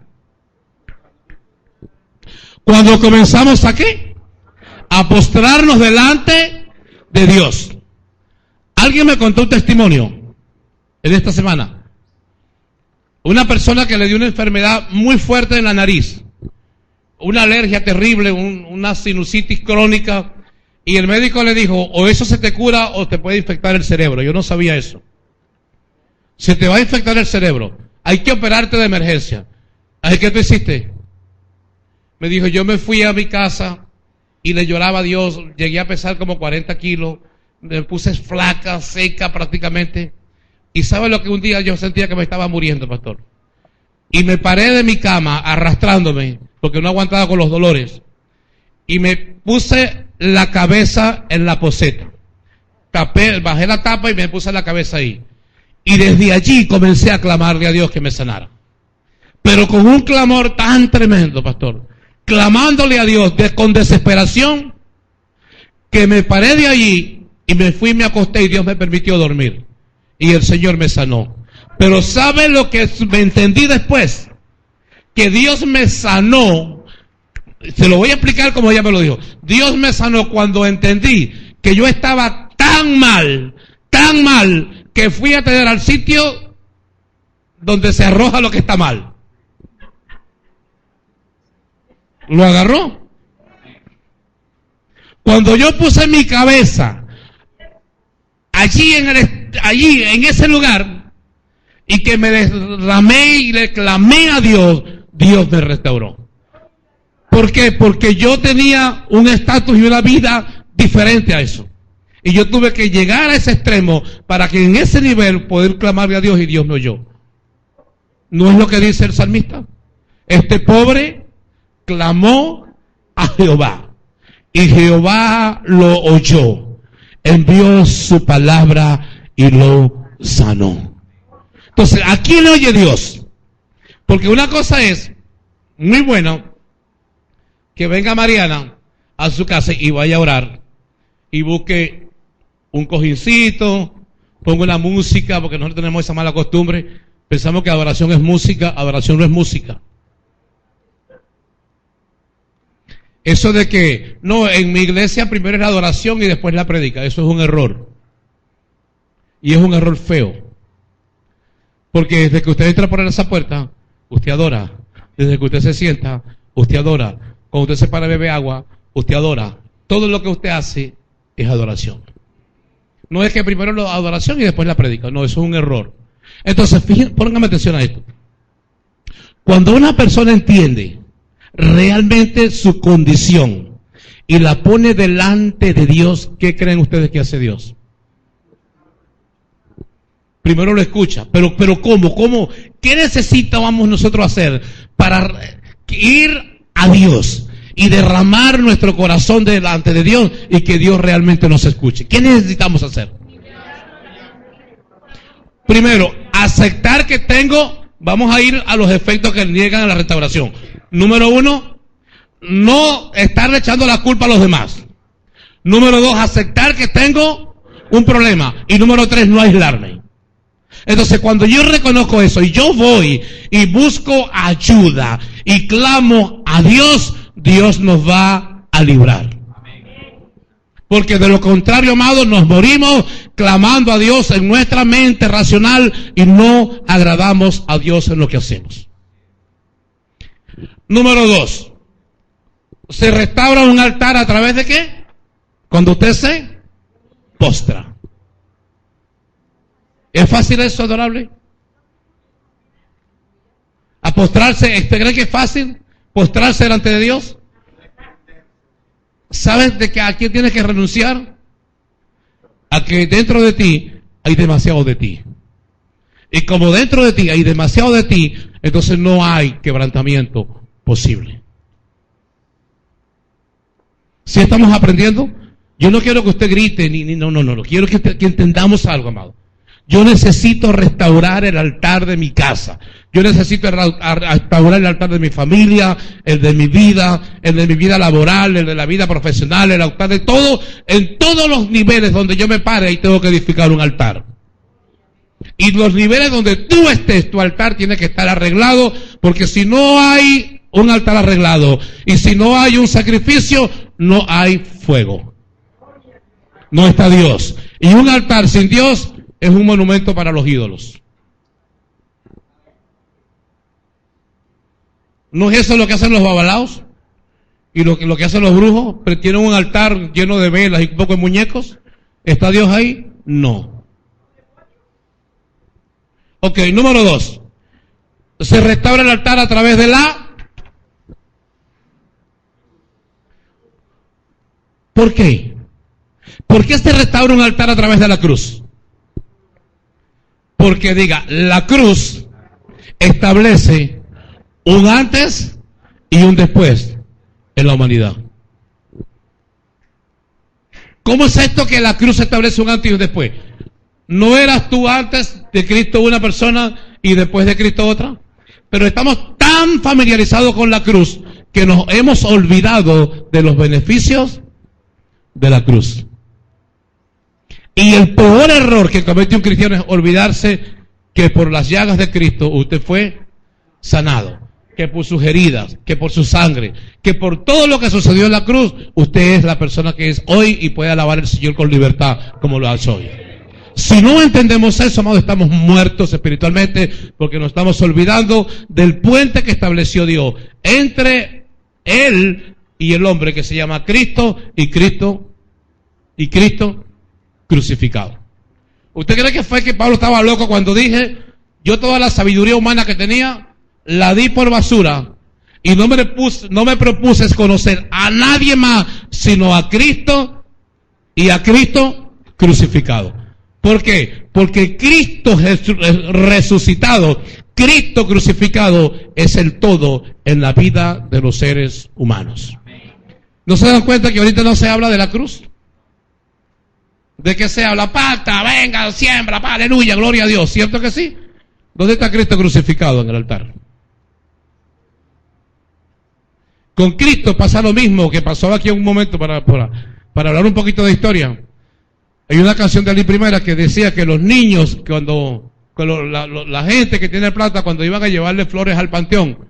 Cuando comenzamos ¿a qué? A postrarnos delante de Dios. Alguien me contó un testimonio en esta semana Una persona que le dio una enfermedad muy fuerte en la nariz, una alergia terrible, una sinusitis crónica, y el médico le dijo, o eso se te cura o te puede infectar el cerebro. Yo no sabía eso. Se te va a infectar el cerebro, hay que operarte de emergencia. ¿Ay, qué tú hiciste? Me dijo, yo me fui a mi casa y le lloraba a Dios, llegué a pesar como 40 kilos, me puse flaca, seca prácticamente, y ¿sabe lo que un día yo sentía que me estaba muriendo, pastor? Y me paré de mi cama arrastrándome, porque no aguantaba con los dolores, y me puse la cabeza en la poceta, bajé la tapa y me puse la cabeza ahí, y desde allí comencé a clamarle a Dios que me sanara, pero con un clamor tan tremendo, pastor, clamándole a Dios con desesperación, que me paré de allí y me fui, me acosté y Dios me permitió dormir. Y el Señor me sanó. Pero ¿sabe lo que me entendí después? Que Dios me sanó. Se lo voy a explicar como ella me lo dijo. Dios me sanó cuando entendí que yo estaba tan mal, que fui a tener al sitio donde se arroja lo que está mal. Lo agarró. Cuando yo puse mi cabeza allí en ese lugar y que me derramé y le clamé a Dios, Dios me restauró. ¿Por qué? Porque yo tenía un estatus y una vida diferente a eso. Y yo tuve que llegar a ese extremo para que en ese nivel poder clamarle a Dios y Dios me oyó. ¿No es lo que dice el salmista? Este pobre clamó a Jehová y Jehová lo oyó, envió su palabra y lo sanó. Entonces, ¿a quién le oye Dios? Porque una cosa es muy bueno que venga Mariana a su casa y vaya a orar y busque un cojincito, ponga una música, porque nosotros tenemos esa mala costumbre, pensamos que adoración es música, adoración no es música. Eso de que, no, en mi iglesia primero es la adoración y después la predica, eso es un error. Y es un error feo. Porque desde que usted entra por esa puerta, usted adora. Desde que usted se sienta, usted adora. Cuando usted se para y bebe agua, usted adora. Todo lo que usted hace es adoración. No es que primero la adoración y después la predica, no, eso es un error. Entonces, fíjense, pónganme atención a esto. Cuando una persona entiende realmente su condición y la pone delante de Dios, ¿qué creen ustedes que hace Dios? Primero lo escucha, pero ¿cómo? ¿Qué necesitamos nosotros hacer para ir a Dios y derramar nuestro corazón delante de Dios y que Dios realmente nos escuche? ¿Qué necesitamos hacer? Primero, aceptar que vamos a ir a los efectos que niegan a la restauración. Número 1, no estar echando la culpa a los demás. Número 2, aceptar que tengo un problema. Y número 3, no aislarme. Entonces, cuando yo reconozco eso y yo voy y busco ayuda y clamo a Dios, Dios nos va a librar. Porque de lo contrario, amados, nos morimos clamando a Dios en nuestra mente racional y no agradamos a Dios en lo que hacemos. Número 2, se restaura un altar a través de ¿qué? Cuando usted se postra. ¿Es fácil eso, adorable? ¿A postrarse? ¿Usted cree que es fácil postrarse delante de Dios? ¿Sabes de que a quién tienes que renunciar? A que dentro de ti hay demasiado de ti. Y como dentro de ti hay demasiado de ti, entonces no hay quebrantamiento posible. ¿Sí estamos aprendiendo? Yo no quiero que usted grite, no. Quiero que entendamos algo, amado. Yo necesito restaurar el altar de mi casa. Yo necesito restaurar el altar de mi familia, el de mi vida laboral, el de la vida profesional, el altar de todo, en todos los niveles donde yo me pare y tengo que edificar un altar. Y los niveles donde tú estés, tu altar tiene que estar arreglado, porque si no hay un altar arreglado y si no hay un sacrificio, no hay fuego. No está Dios. Y un altar sin Dios es un monumento para los ídolos. ¿No es eso lo que hacen los babalaos? ¿Y lo que hacen los brujos? ¿Pero tienen un altar lleno de velas y un poco de muñecos? ¿Está Dios ahí? No. Ok, número 2. Se restaura el altar a través de la... ¿Por qué? ¿Por qué se restaura un altar a través de la cruz? Porque diga, la cruz establece un antes y un después en la humanidad. ¿Cómo es esto que la cruz establece un antes y un después? ¿No eras tú antes de Cristo una persona y después de Cristo otra? Pero estamos tan familiarizados con la cruz que nos hemos olvidado de los beneficios de la cruz. Y el peor error que comete un cristiano es olvidarse que por las llagas de Cristo usted fue sanado, que por sus heridas, que por su sangre, que por todo lo que sucedió en la cruz, usted es la persona que es hoy y puede alabar al Señor con libertad como lo hace hoy. Si no entendemos eso, amados, estamos muertos espiritualmente porque nos estamos olvidando del puente que estableció Dios entre Él y el hombre que se llama Cristo y Cristo crucificado. ¿Usted cree que fue que Pablo estaba loco cuando dije, yo toda la sabiduría humana que tenía, la di por basura y no me propuse conocer a nadie más sino a Cristo y a Cristo crucificado? ¿Por qué? Porque Cristo resucitado, Cristo crucificado es el todo en la vida de los seres humanos. ¿No se dan cuenta que ahorita no se habla de la cruz? ¿De qué se habla? Pacta, venga, siembra, aleluya, gloria a Dios. ¿Cierto que sí? ¿Dónde está Cristo crucificado en el altar? Con Cristo pasa lo mismo que pasó aquí en un momento para hablar un poquito de historia. Hay una canción de Ali Primera que decía que los niños, la gente que tiene plata, cuando iban a llevarle flores al panteón,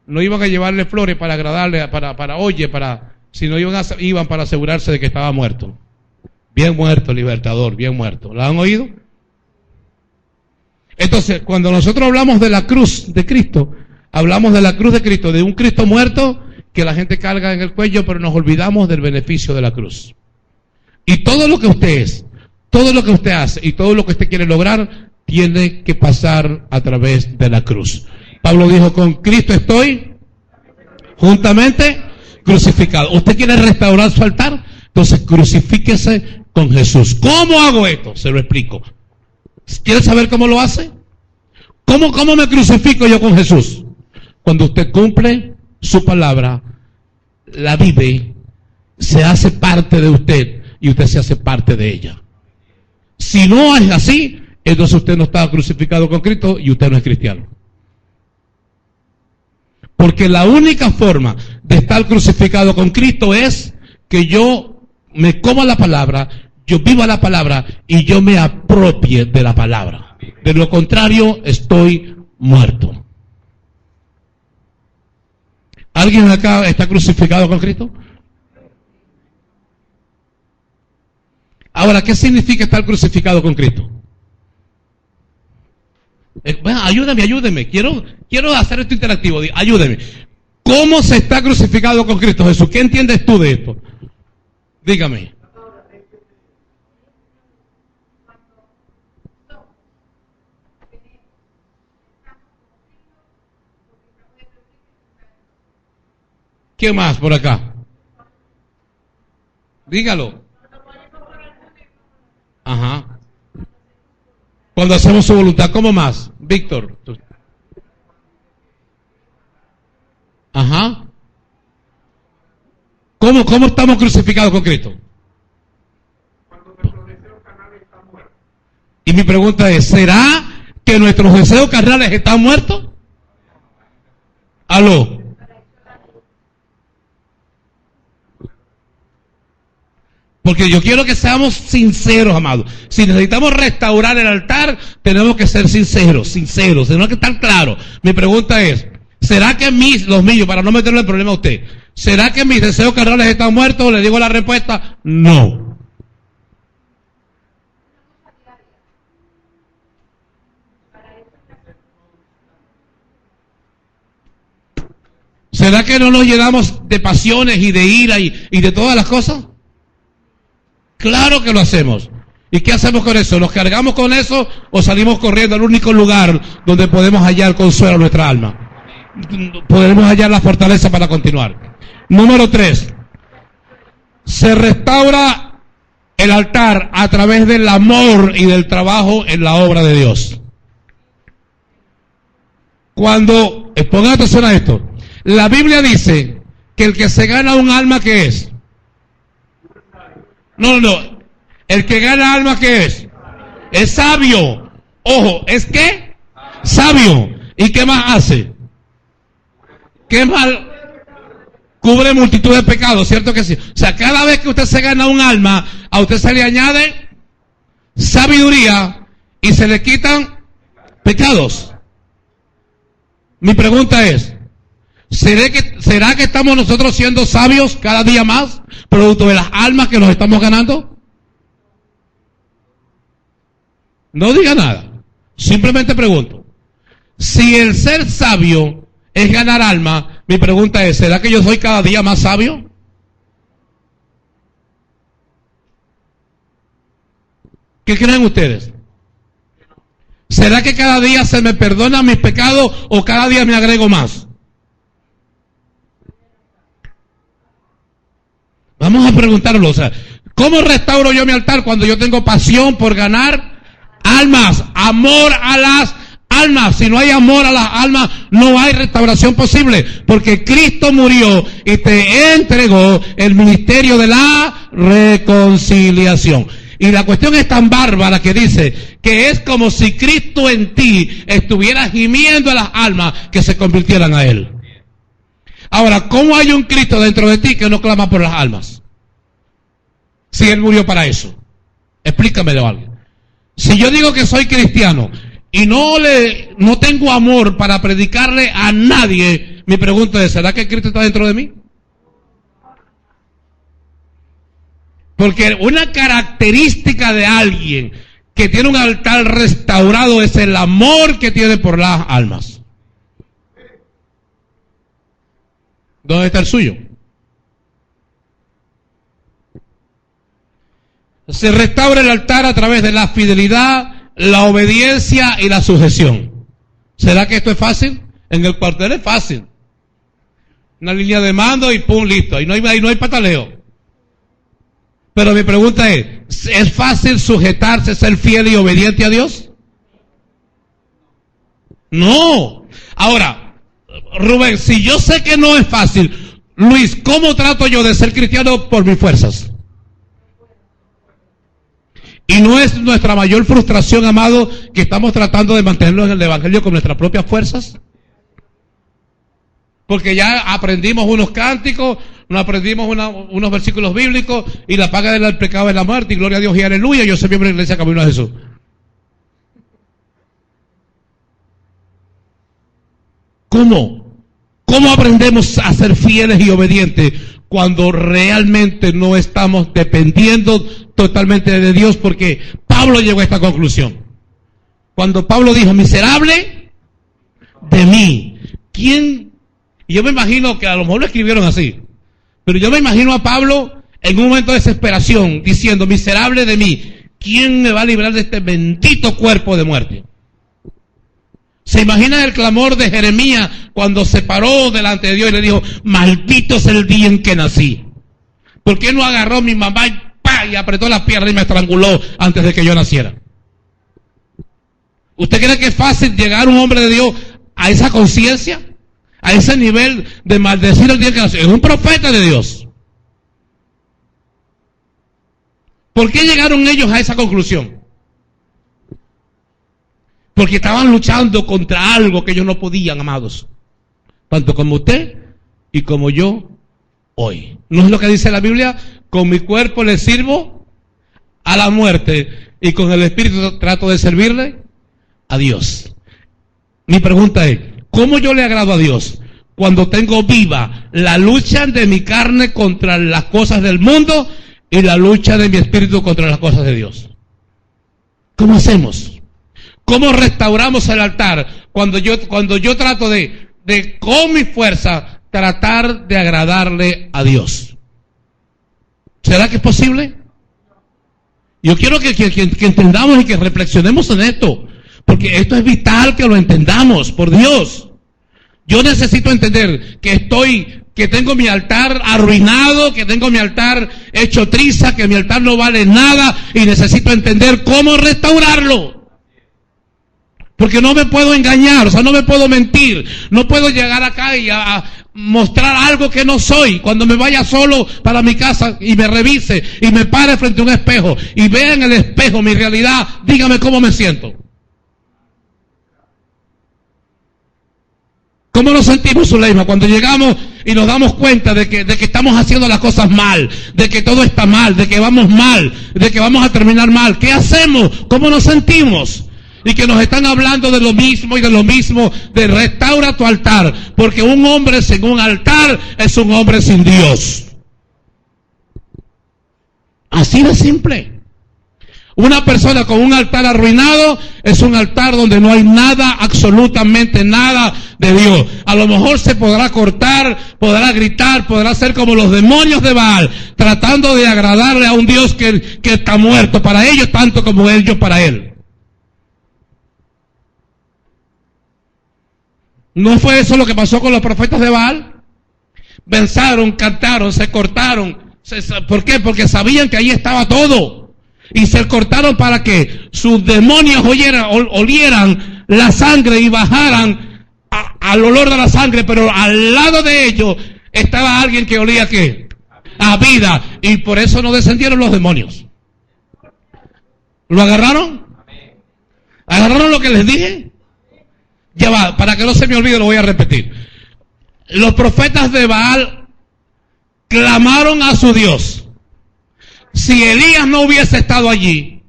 no iban a llevarle flores para agradarle, sino iban para asegurarse de que estaba muerto. Bien muerto, Libertador, bien muerto. ¿La han oído? Entonces, cuando nosotros hablamos de la cruz de Cristo, hablamos de la cruz de Cristo, de un Cristo muerto que la gente carga en el cuello, pero nos olvidamos del beneficio de la cruz. Y todo lo que usted es, todo lo que usted hace y todo lo que usted quiere lograr, tiene que pasar a través de la cruz. Pablo dijo, con Cristo estoy juntamente crucificado. ¿Usted quiere restaurar su altar? Entonces crucifíquese con Jesús. ¿Cómo hago esto? Se lo explico. ¿Quiere saber cómo lo hace? ¿Cómo me crucifico yo con Jesús? Cuando usted cumple su palabra, la vive, se hace parte de usted y usted se hace parte de ella. Si no es así, entonces usted no está crucificado con Cristo y usted no es cristiano. Porque la única forma de estar crucificado con Cristo es que yo me coma la palabra, yo viva la palabra y yo me apropie de la palabra. De lo contrario, estoy muerto. ¿Alguien acá está crucificado con Cristo? Ahora, ¿qué significa estar crucificado con Cristo? Bueno, ayúdeme. Quiero hacer esto interactivo. Ayúdeme. ¿Cómo se está crucificado con Cristo Jesús? ¿Qué entiendes tú de esto? Dígame. ¿Qué más por acá? Dígalo. Ajá. Cuando hacemos su voluntad, ¿cómo más? Víctor. Ajá. ¿Cómo estamos crucificados con Cristo? Y mi pregunta es, ¿será que nuestros deseos carnales están muertos? ¿Aló? Porque yo quiero que seamos sinceros, amados. Si necesitamos restaurar el altar, tenemos que ser sinceros, tenemos que estar claros. Mi pregunta es, ¿será que los míos, para no meterle el problema a usted, ¿será que mis deseos carnales están muertos? Le digo la respuesta, no. ¿Será que no nos llenamos de pasiones y de ira y de todas las cosas? Claro que lo hacemos. ¿Y qué hacemos con eso? ¿Nos cargamos con eso o salimos corriendo al único lugar donde podemos hallar consuelo a nuestra alma? Podemos hallar la fortaleza para continuar. Número 3. Se restaura el altar a través del amor y del trabajo en la obra de Dios. Cuando, pongan atención a esto, la Biblia dice que el que se gana un alma, ¿qué es? No. El que gana alma, ¿qué es? Es sabio. Ojo, ¿es qué? Sabio. ¿Y qué más hace? ¿Qué más? Cubre multitud de pecados, ¿cierto que sí? O sea, cada vez que usted se gana un alma, a usted se le añade sabiduría y se le quitan pecados. Mi pregunta es, ¿será que estamos nosotros siendo sabios cada día más, producto de las almas que nos estamos ganando? No diga nada, simplemente pregunto. Si el ser sabio es ganar alma, mi pregunta es, ¿será que yo soy cada día más sabio? ¿Qué creen ustedes? ¿Será que cada día se me perdonan mis pecados o cada día me agrego más? Vamos a preguntarlo, o sea, ¿cómo restauro yo mi altar cuando yo tengo pasión por ganar almas, amor a las almas? Si no hay amor a las almas, no hay restauración posible, porque Cristo murió y te entregó el ministerio de la reconciliación. Y la cuestión es tan bárbara que dice que es como si Cristo en ti estuviera gimiendo a las almas que se convirtieran a Él. Ahora, ¿cómo hay un Cristo dentro de ti que no clama por las almas? Si Él murió para eso. Explícamelo algo. Si yo digo que soy cristiano y no tengo amor para predicarle a nadie, mi pregunta es, ¿será que Cristo está dentro de mí? Porque una característica de alguien que tiene un altar restaurado es el amor que tiene por las almas. ¿Dónde está el suyo? Se restaura el altar a través de la fidelidad, la obediencia y la sujeción. ¿Será que esto es fácil? En el cuartel es fácil. Una línea de mando y pum, listo. Ahí no hay pataleo. Pero mi pregunta ¿es fácil sujetarse, ser fiel y obediente a Dios? No. Ahora, Rubén, si yo sé que no es fácil, Luis, ¿cómo trato yo de ser cristiano por mis fuerzas? Y no es nuestra mayor frustración, amado, que estamos tratando de mantenernos en el Evangelio con nuestras propias fuerzas. Porque ya aprendimos unos cánticos, nos aprendimos unos versículos bíblicos, y la paga del pecado es la muerte, y gloria a Dios y aleluya, yo soy miembro de la iglesia Camino a Jesús. ¿Cómo? ¿Cómo aprendemos a ser fieles y obedientes cuando realmente no estamos dependiendo totalmente de Dios? Porque Pablo llegó a esta conclusión. Cuando Pablo dijo, miserable de mí. ¿Quién? Yo me imagino que a lo mejor lo escribieron así, pero yo me imagino a Pablo en un momento de desesperación diciendo, miserable de mí, ¿quién me va a librar de este bendito cuerpo de muerte? ¿Se imagina el clamor de Jeremías cuando se paró delante de Dios y le dijo, maldito es el día en que nací? ¿Por qué no agarró mi mamá y apretó las piernas y me estranguló antes de que yo naciera? ¿Usted cree que es fácil llegar un hombre de Dios a esa conciencia? A ese nivel de maldecir el día que nació. Es un profeta de Dios. ¿Por qué llegaron ellos a esa conclusión? Porque estaban luchando contra algo que ellos no podían, amados. Tanto como usted y como yo hoy. ¿No es lo que dice la Biblia? Con mi cuerpo le sirvo a la muerte y con el espíritu trato de servirle a Dios. Mi pregunta es, ¿cómo yo le agrado a Dios cuando tengo viva la lucha de mi carne contra las cosas del mundo y la lucha de mi espíritu contra las cosas de Dios? ¿Cómo hacemos? ¿Cómo restauramos el altar cuando yo trato de con mi fuerza tratar de agradarle a Dios. ¿Será que es posible? Yo quiero que entendamos y que reflexionemos en esto, porque esto es vital que lo entendamos, por Dios. Yo necesito entender que tengo mi altar arruinado, que tengo mi altar hecho triza, que mi altar no vale nada y necesito entender cómo restaurarlo. Porque no me puedo engañar, no me puedo mentir, no puedo llegar acá y a mostrar algo que no soy. Cuando me vaya solo para mi casa y me revise y me pare frente a un espejo y vea en el espejo mi realidad, dígame cómo me siento. ¿Cómo nos sentimos, Zuleima, cuando llegamos y nos damos cuenta de que estamos haciendo las cosas mal, de que todo está mal, de que vamos mal, de que vamos a terminar mal? ¿Qué hacemos? ¿Cómo nos sentimos? Y que nos están hablando de lo mismo y de lo mismo, de restaura tu altar, porque un hombre sin un altar es un hombre sin Dios. Así de simple. Una persona con un altar arruinado es un altar donde no hay nada, absolutamente nada de Dios. A lo mejor se podrá cortar, podrá gritar, podrá ser como los demonios de Baal, tratando de agradarle a un Dios que está muerto para ellos tanto como ellos para él. ¿No fue eso lo que pasó con los profetas de Baal? Pensaron, cantaron, se cortaron. ¿Por qué? Porque sabían que ahí estaba todo. Y se cortaron para que sus demonios olieran la sangre y bajaran al olor de la sangre, pero al lado de ellos estaba alguien que olía ¿qué? A vida. Y por eso no descendieron los demonios. ¿Lo agarraron? ¿Agarraron lo que les dije? Ya va, para que no se me olvide lo voy a repetir. Los profetas de Baal clamaron a su Dios. Si Elías no hubiese estado allí,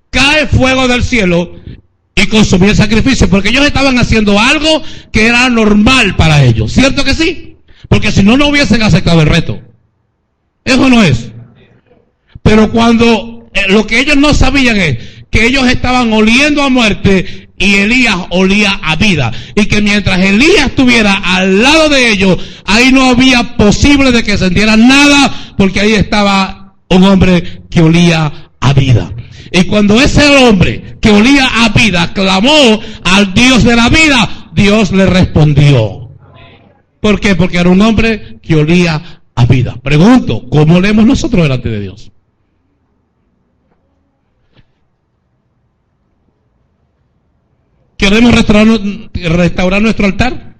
cae fuego del cielo y consumía el sacrificio, porque ellos estaban haciendo algo que era normal para ellos. ¿Cierto que sí? Porque si no, no hubiesen aceptado el reto. Eso no es. Pero cuando lo que ellos no sabían es que ellos estaban oliendo a muerte y Elías olía a vida. Y que mientras Elías estuviera al lado de ellos, ahí no había posible de que sintieran nada, porque ahí estaba un hombre que olía a vida. Y cuando ese hombre que olía a vida clamó al Dios de la vida, Dios le respondió. ¿Por qué? Porque era un hombre que olía a vida. Pregunto, ¿cómo leemos nosotros delante de Dios? ¿Queremos restaurar nuestro altar?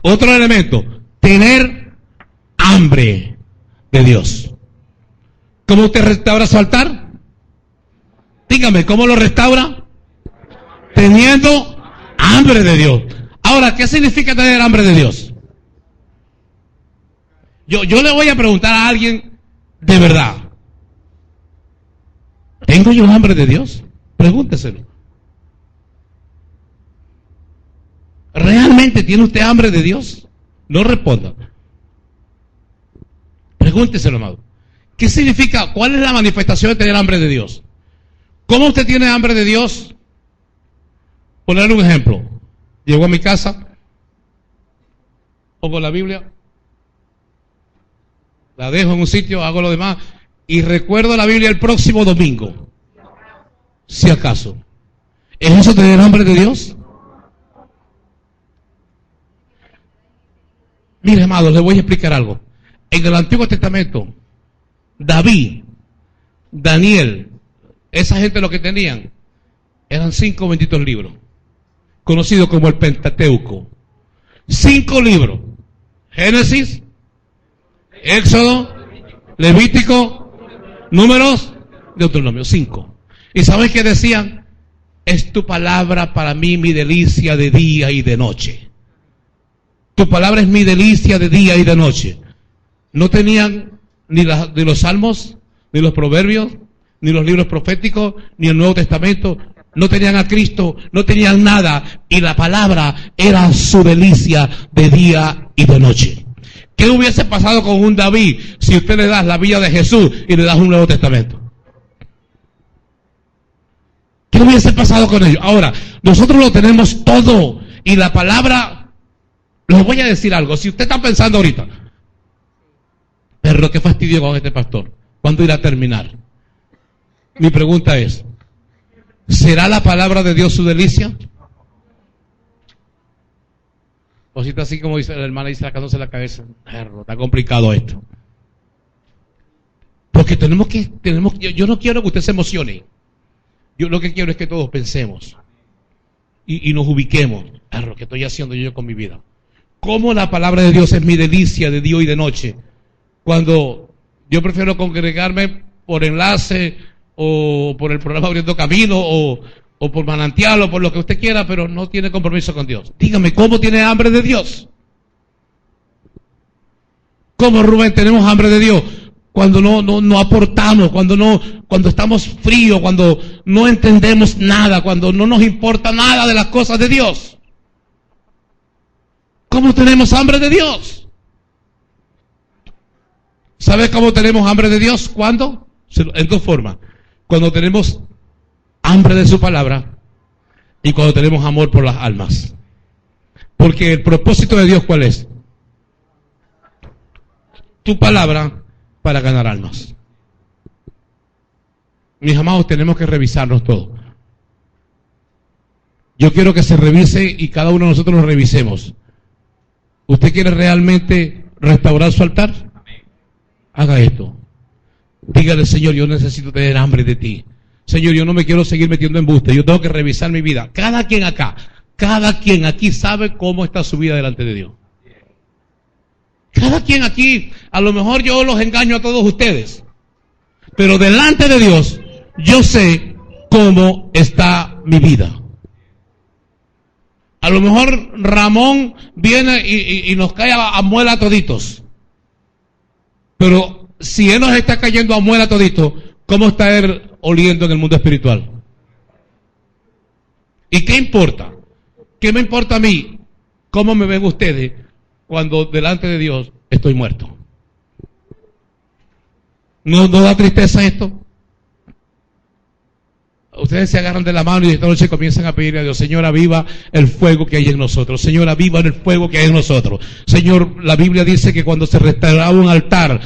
Otro elemento, tener hambre de Dios. ¿Cómo usted restaura su altar? Dígame, ¿cómo lo restaura? Teniendo hambre de Dios. Ahora, ¿qué significa tener hambre de Dios? Yo le voy a preguntar a alguien de verdad. ¿Tengo yo hambre de Dios? Pregúnteselo. ¿Realmente tiene usted hambre de Dios? No responda. Pregúnteselo, amado. ¿Qué significa? ¿Cuál es la manifestación de tener hambre de Dios? ¿Cómo usted tiene hambre de Dios? Ponerle un ejemplo. Llego a mi casa, pongo la Biblia, la dejo en un sitio, hago lo demás y recuerdo la Biblia el próximo domingo. Si acaso. ¿Es eso tener hambre de Dios? Mire, amados, le voy a explicar algo. En el Antiguo Testamento, David, Daniel, esa gente lo que tenían eran 5 benditos libros, conocidos como el Pentateuco. 5 libros: Génesis, Éxodo, Levítico, Números, Deuteronomio. 5. ¿Y sabes qué decían? Es tu palabra para mí mi delicia de día y de noche. Tu palabra es mi delicia de día y de noche. No tenían ni los salmos, ni los proverbios, ni los libros proféticos, ni el Nuevo Testamento. No tenían a Cristo, no tenían nada. Y la palabra era su delicia de día y de noche. ¿Qué hubiese pasado con un David si usted le das la vida de Jesús y le das un Nuevo Testamento? ¿Qué hubiese pasado con ellos? Ahora, nosotros lo tenemos todo. Y la palabra Les voy a decir algo. Si usted está pensando ahorita, pero qué fastidio con este pastor, ¿cuándo irá a terminar? Mi pregunta es, ¿será la palabra de Dios su delicia? O si está así como dice la hermana, dice sacándose la cabeza, está complicado esto. Porque yo no quiero que usted se emocione. Yo lo que quiero es que todos pensemos y nos ubiquemos. ¿Qué estoy haciendo yo con mi vida? ¿Cómo la palabra de Dios es mi delicia de día y de noche? Cuando yo prefiero congregarme por enlace o por el programa Abriendo Camino o por manantial o por lo que usted quiera, pero no tiene compromiso con Dios. Dígame, ¿cómo tiene hambre de Dios? ¿Cómo, Rubén, tenemos hambre de Dios? Cuando no aportamos, cuando estamos fríos, cuando no entendemos nada, cuando no nos importa nada de las cosas de Dios. ¿Cómo tenemos hambre de Dios? ¿Sabes cómo tenemos hambre de Dios? ¿Cuándo? En dos formas. Cuando tenemos hambre de su palabra y cuando tenemos amor por las almas. Porque el propósito de Dios, ¿cuál es? Tu palabra para ganar almas. Mis amados, tenemos que revisarnos todo. Yo quiero que se revise y cada uno de nosotros nos revisemos. ¿Usted quiere realmente restaurar su altar? Haga esto. Dígale, Señor, yo necesito tener hambre de ti. Señor, yo no me quiero seguir metiendo en embuste. Yo tengo que revisar mi vida. Cada quien aquí sabe cómo está su vida delante de Dios. Cada quien aquí, a lo mejor yo los engaño a todos ustedes, pero delante de Dios, yo sé cómo está mi vida. A lo mejor Ramón viene y nos cae a muela toditos. Pero si él nos está cayendo a muela toditos, ¿cómo está él oliendo en el mundo espiritual? ¿Y qué importa? ¿Qué me importa a mí? ¿Cómo me ven ustedes cuando delante de Dios estoy muerto? ¿No da tristeza esto? Ustedes se agarran de la mano y esta noche comienzan a pedirle a Dios, Señor, aviva el fuego que hay en nosotros. Señor, aviva el fuego que hay en nosotros. Señor, la Biblia dice que cuando se restauraba un altar,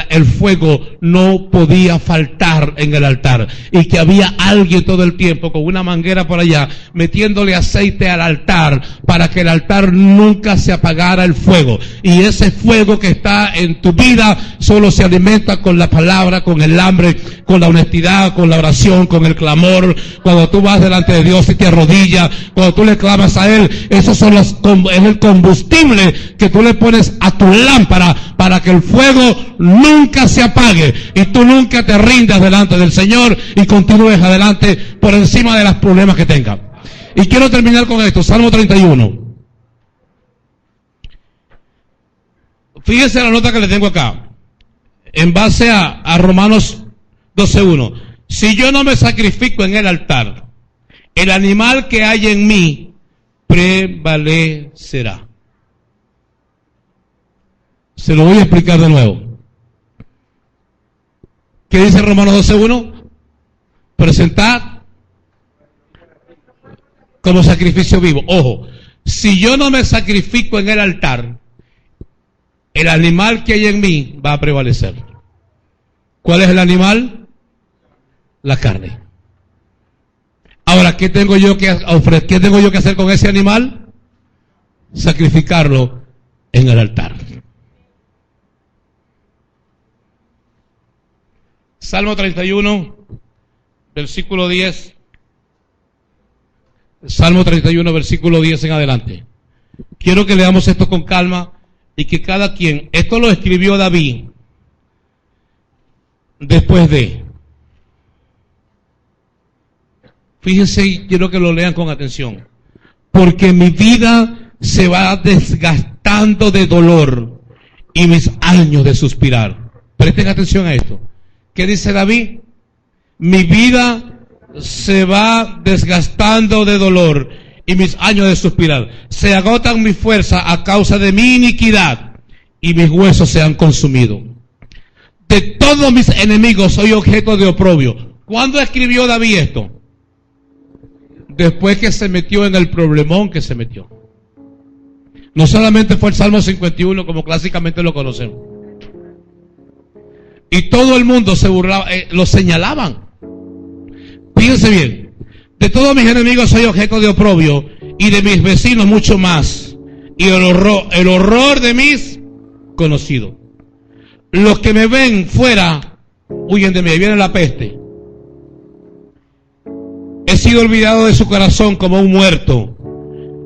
el fuego no podía faltar en el altar. Y que había alguien todo el tiempo con una manguera por allá, metiéndole aceite al altar, para que el altar nunca se apagara el fuego. Y ese fuego que está en tu vida, solo se alimenta con la palabra, con el hambre, con la honestidad, con la oración, con el clamor. Cuando tú vas delante de Dios y te arrodillas, cuando tú le clamas a Él, esos son es el combustible que tú le pones a tu lámpara para que el fuego nunca se apague y tú nunca te rindas delante del Señor y continúes adelante por encima de los problemas que tengas. Y quiero terminar con esto, Salmo 31. Fíjense la nota que le tengo acá, en base a Romanos 12:1. Si yo no me sacrifico en el altar, el animal que hay en mí prevalecerá. Se lo voy a explicar de nuevo. ¿Qué dice Romanos 12:1? Presentad como sacrificio vivo. Ojo, si yo no me sacrifico en el altar, el animal que hay en mí va a prevalecer. ¿Cuál es el animal? La carne. Ahora, ¿qué tengo yo que ofrecer? ¿Qué tengo yo que hacer con ese animal? Sacrificarlo en el altar. Salmo 31, versículo 10. Salmo 31, versículo 10 en adelante. Quiero que leamos esto con calma y que cada quien, esto lo escribió David después de. Fíjense y quiero que lo lean con atención. Porque mi vida se va desgastando de dolor y mis años de suspirar. Presten atención a esto. ¿Qué dice David? Mi vida se va desgastando de dolor y mis años de suspirar. Se agotan mi fuerza a causa de mi iniquidad y mis huesos se han consumido. De todos mis enemigos soy objeto de oprobio. ¿Cuándo escribió David esto? Después que se metió en el problemón que se metió. No solamente fue el Salmo 51 como clásicamente lo conocemos. Y todo el mundo se burlaba, lo señalaban. Fíjense bien, de todos mis enemigos soy objeto de oprobio, y de mis vecinos mucho más, y el horror de mis conocidos. Los que me ven fuera huyen de mí, viene la peste. He sido olvidado de su corazón como un muerto,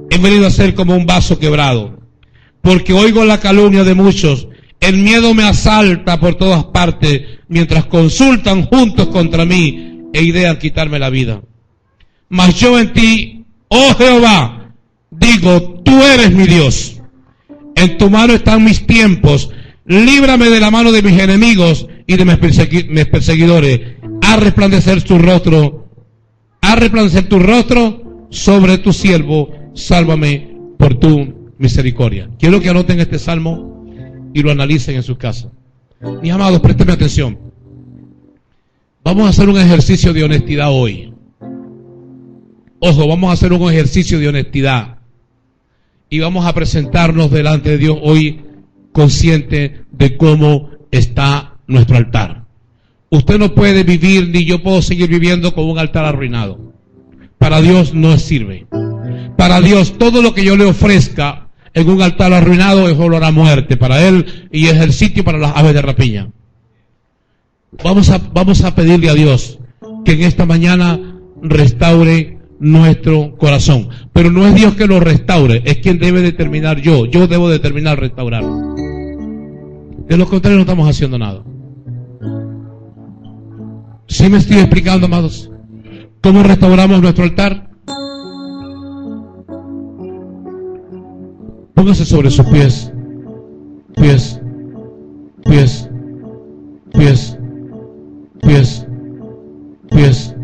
he venido a ser como un vaso quebrado, porque oigo la calumnia de muchos, el miedo me asalta por todas partes, mientras consultan juntos contra mí e idean quitarme la vida. Mas yo en ti, oh Jehová, digo, tú eres mi Dios. En tu mano están mis tiempos. Líbrame de la mano de mis enemigos y de mis perseguidores. Haz resplandecer tu rostro sobre tu siervo. Sálvame por tu misericordia. Quiero que anoten este salmo y lo analicen en sus casas. Mis amados, préstenme atención. Vamos a hacer un ejercicio de honestidad hoy. Ojo, vamos a hacer un ejercicio de honestidad. Y vamos a presentarnos delante de Dios hoy consciente de cómo está nuestro altar. Usted no puede vivir, ni yo puedo seguir viviendo con un altar arruinado. Para Dios no sirve. Para Dios todo lo que yo le ofrezca en un altar arruinado es olor a muerte para Él y es el sitio para las aves de rapiña. Vamos a pedirle a Dios que en esta mañana restaure nuestro corazón. Pero no es Dios que lo restaure, es quien debe determinar yo debo determinar restaurar. De lo contrario no estamos haciendo nada. ¿Sí me estoy explicando, amados? ¿Cómo restauramos nuestro altar? Póngase sobre sus pies, pies, pies, pies, pies, pies.